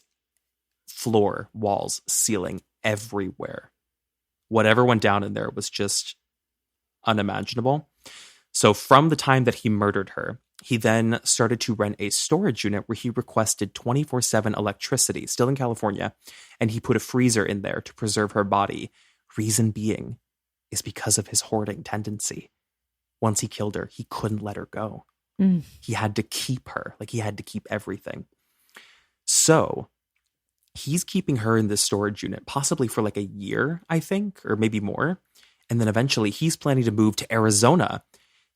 floor, walls, ceiling, everywhere. Whatever went down in there was just unimaginable. So from the time that he murdered her, he then started to rent a storage unit where he requested 24/7 electricity, still in California, and he put a freezer in there to preserve her body. Reason being is because of his hoarding tendency. Once he killed her, he couldn't let her go. He had to keep her, like he had to keep everything. So he's keeping her in this storage unit, possibly for like a year, I think, or maybe more. And then eventually he's planning to move to Arizona.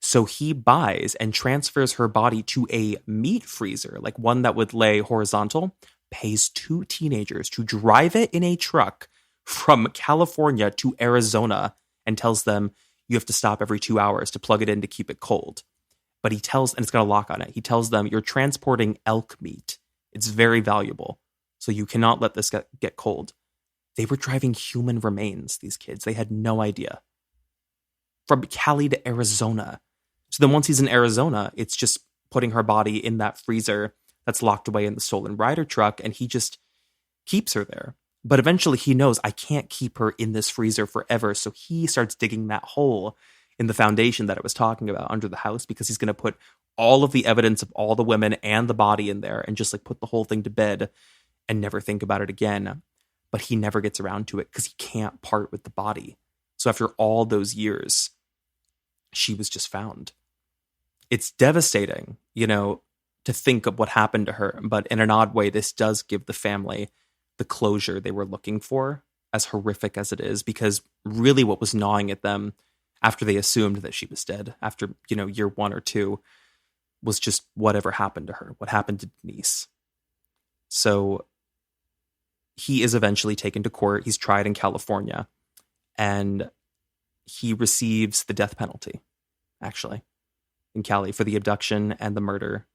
So he buys and transfers her body to a meat freezer, like one that would lay horizontal, pays 2 teenagers to drive it in a truck from California to Arizona, and tells them you have to stop every 2 hours to plug it in to keep it cold. But he tells, and it's got a lock on it, he tells them, you're transporting elk meat. It's very valuable, so you cannot let this get cold. They were driving human remains, these kids. They had no idea. From Cali to Arizona. So then once he's in Arizona, it's just putting her body in that freezer that's locked away in the stolen rider truck, and he just keeps her there. But eventually he knows, I can't keep her in this freezer forever, so he starts digging that hole in the foundation that I was talking about under the house, because he's going to put all of the evidence of all the women and the body in there and just like put the whole thing to bed and never think about it again. But he never gets around to it because he can't part with the body. So after all those years, she was just found. It's devastating, to think of what happened to her. But in an odd way, this does give the family the closure they were looking for, as horrific as it is, because really what was gnawing at them after they assumed that she was dead, after, year 1 or 2, was just whatever happened to her, what happened to Denise. So he is eventually taken to court. He's tried in California, and he receives the death penalty, actually, in Cali for the abduction and the murder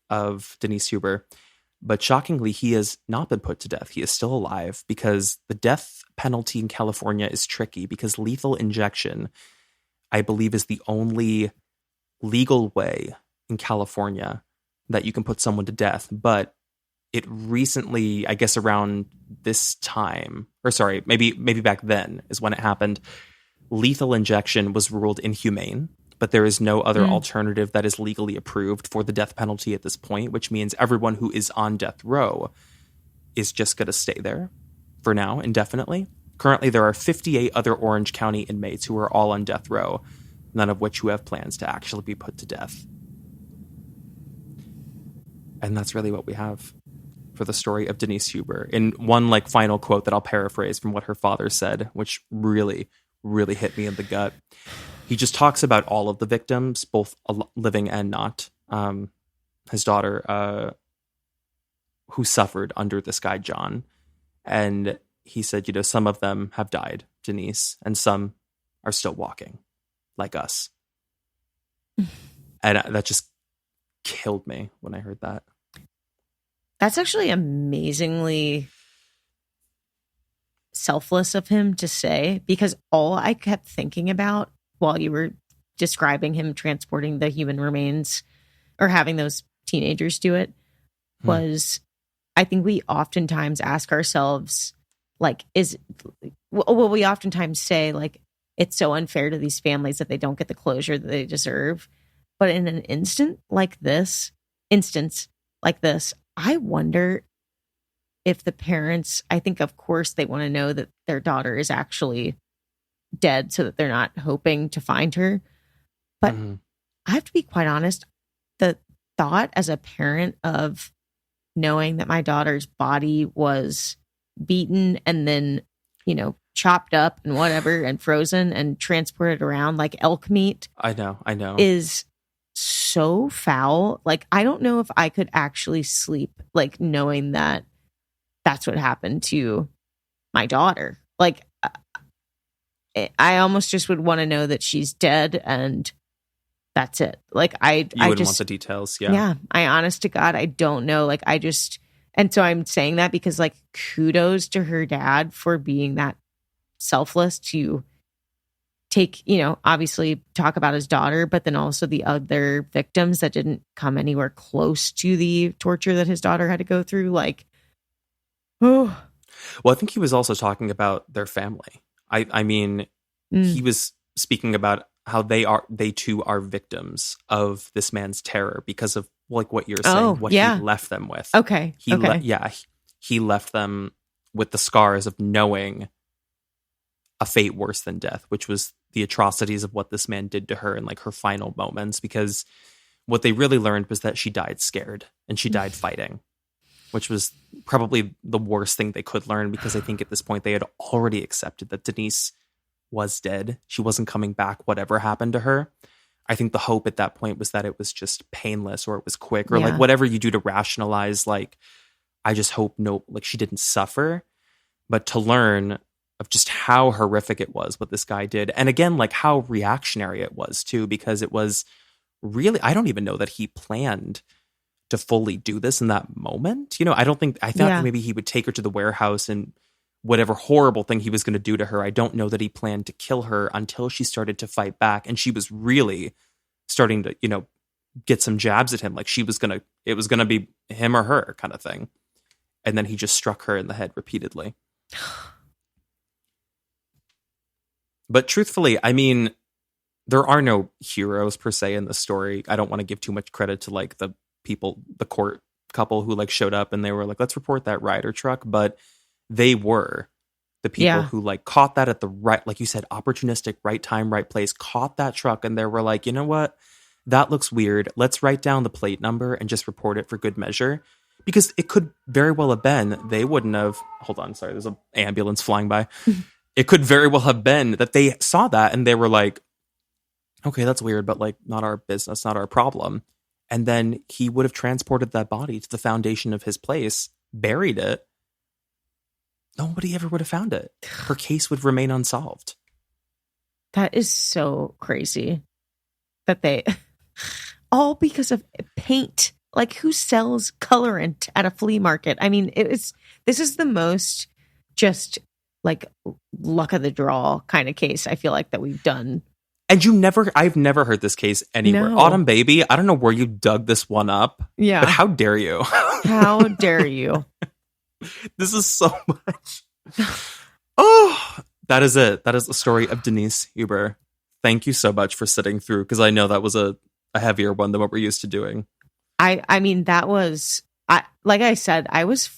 of Denise Huber. But shockingly, he has not been put to death. He is still alive, because the death penalty in California is tricky, because lethal injection, I believe, is the only legal way in California that you can put someone to death. But it recently, I guess around this time, or sorry, maybe back then is when it happened, lethal injection was ruled inhumane. But there is no other alternative that is legally approved for the death penalty at this point, which means everyone who is on death row is just going to stay there for now, indefinitely. Currently, there are 58 other Orange County inmates who are all on death row, none of which who have plans to actually be put to death. And that's really what we have for the story of Denise Huber. In one final quote that I'll paraphrase from what her father said, which really, really hit me in the gut. He just talks about all of the victims, both living and not. His daughter, who suffered under this guy, John. And he said, some of them have died, Denise, and some are still walking, like us. And that just killed me when I heard that. That's actually amazingly selfless of him to say, because all I kept thinking about while you were describing him transporting the human remains or having those teenagers do it was, I think we oftentimes ask ourselves, we oftentimes say, it's so unfair to these families that they don't get the closure that they deserve. But in an instance like this, I wonder if the parents, I think, of course, they want to know that their daughter is actually dead so that they're not hoping to find her. But I have to be quite honest, the thought as a parent of knowing that my daughter's body was beaten and then, chopped up and whatever and frozen and transported around like elk meat. I know. Is so foul. I don't know if I could actually sleep, knowing that that's what happened to my daughter. I almost just would want to know that she's dead and that's it. You wouldn't want the details. Yeah. Yeah. I honest to God, I don't know. And so I'm saying that because kudos to her dad for being that selfless to take, obviously talk about his daughter, but then also the other victims that didn't come anywhere close to the torture that his daughter had to go through. Well, I think he was also talking about their family. I mean, he was speaking about how they too are victims of this man's terror because of what you're saying, he left them with. Okay. He left them with the scars of knowing a fate worse than death, which was the atrocities of what this man did to her in her final moments, because what they really learned was that she died scared and she died fighting, which was probably the worst thing they could learn, because I think at this point they had already accepted that Denise was dead. She wasn't coming back, whatever happened to her. I think the hope at that point was that it was just painless, or it was quick, or whatever you do to rationalize, I just hope she didn't suffer. But to learn of just how horrific it was what this guy did. And again, how reactionary it was too, because it was really, I don't even know that he planned to fully do this in that moment. I thought maybe he would take her to the warehouse and whatever horrible thing he was going to do to her, I don't know that he planned to kill her until she started to fight back. And she was really starting to, get some jabs at him. Like it was going to be him or her kind of thing. And then he just struck her in the head repeatedly. But truthfully, I mean, there are no heroes per se in the story. I don't want to give too much credit to like the court couple who like showed up and they were like, let's report that Ryder truck. But they were the people who like caught that at the right, like you said, opportunistic, right time, right place, caught that truck. And they were like, you know what? That looks weird. Let's write down the plate number and just report it for good measure. Because it could very well have been, they wouldn't have, hold on, sorry, there's an ambulance flying by. It could very well have been that they saw that and they were like, okay, that's weird, but like not our business, not our problem. And then he would have transported that body to the foundation of his place, buried it. Nobody ever would have found it. Her case would remain unsolved. That is so crazy that they, all because of paint. Like, who sells colorant at a flea market? I mean, this is the most just like luck of the draw kind of case I feel like that we've done. And I've never heard this case anywhere. No. Autumn Baby, I don't know where you dug this one up. Yeah. But how dare you? How dare you? This is so much. Oh, that is it. That is the story of Denise Huber. Thank you so much for sitting through, because I know that was a heavier one than what we're used to doing. I mean, that was, like I said, I was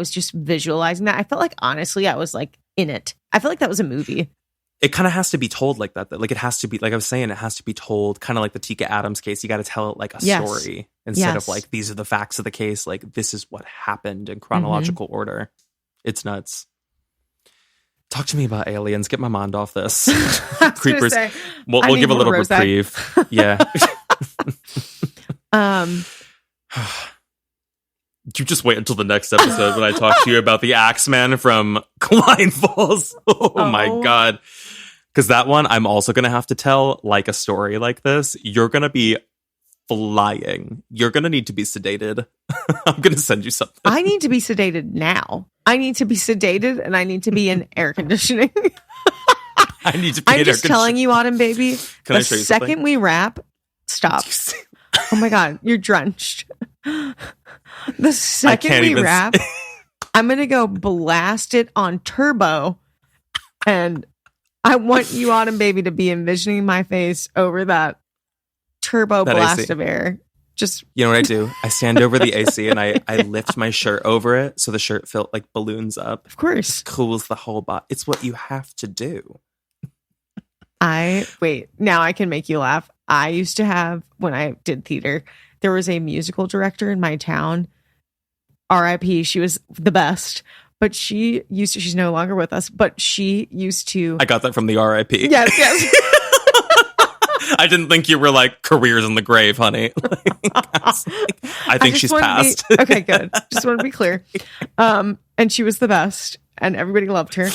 just visualizing that. I felt like, honestly, I was like in it. I felt like that was a movie. It kind of has to be told like that. Like it has to be, like I was saying, it has to be told kind of like the Tika Adams case. You got to tell it like a story instead of like, these are the facts of the case. Like, this is what happened in chronological order. It's nuts. Talk to me about aliens. Get my mind off this. Creepers. We'll give a little reprieve. Yeah. You just wait until the next episode when I talk to you about the Axeman from Klein Falls. Oh my God. Because that one, I'm also going to have to tell like a story like this. You're going to be flying. You're going to need to be sedated. I'm going to send you something. I need to be sedated now. I need to be sedated and I need to be in air conditioning. I need to be I'm just telling you, Autumn Baby, Can I show you something? The second we wrap, stop. Oh my God, you're drenched. The second we wrap, I'm going to go blast it on turbo. And I want you, Autumn Baby, to be envisioning my face over that turbo blast AC. of air. Just, you know what I do? I stand over the AC and I lift my shirt over it so the shirt felt like balloons up. Of course. It cools the whole body. It's what you have to do. Wait, now I can make you laugh. I used to have, when I did theater, there was a musical director in my town. R.I.P. She was the best. But she's no longer with us, but she used to. I got that from the R.I.P. Yes. I didn't think you were like careers in the grave, honey. I think she's passed. Okay, good. Just want to be clear. And she was the best and everybody loved her.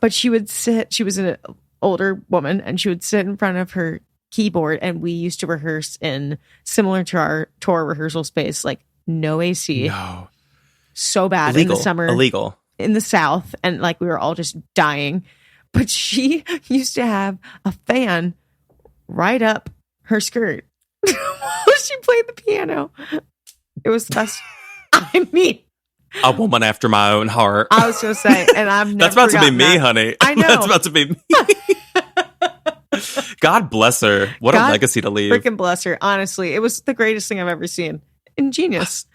But she would sit, she was an older woman, and she would sit in front of her keyboard, and we used to rehearse in similar to our tour rehearsal space, like no AC. No. So bad Illegal. in the summer. Illegal. In the South, and like we were all just dying. But she used to have a fan right up her skirt while she played the piano. It was the best. I mean, a woman after my own heart. I was going to say, and I've never That's about to be me, that. honey. I know. That's about to be me. God bless her. What a legacy to leave. Freaking bless her. Honestly, it was the greatest thing I've ever seen. Ingenious.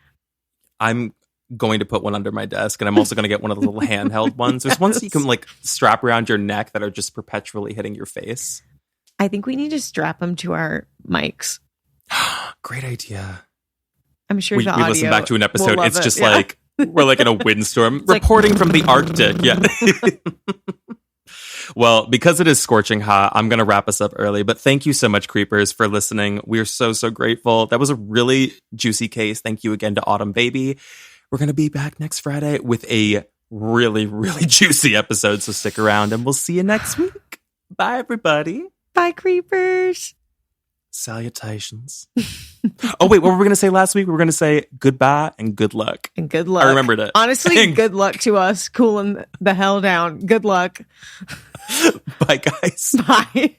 I'm going to put one under my desk, and I'm also going to get one of the little handheld ones. There's ones that you can like strap around your neck that are just perpetually hitting your face. I think we need to strap them to our mics. Great idea. I'm sure we listen back to an episode. It's just like we're like in a windstorm reporting from the Arctic. Yeah. Well, because it is scorching hot, I'm going to wrap us up early. But thank you so much, Creepers, for listening. We're so grateful. That was a really juicy case. Thank you again to Autumn Baby. We're going to be back next Friday with a really juicy episode. So stick around and we'll see you next week. Bye, everybody. Bye, Creepers. Salutations. Oh, wait, what were we going to say last week? We were going to say goodbye and good luck. And good luck. I remembered it. Honestly, good luck to us cooling the hell down. Good luck. Bye, guys. Bye.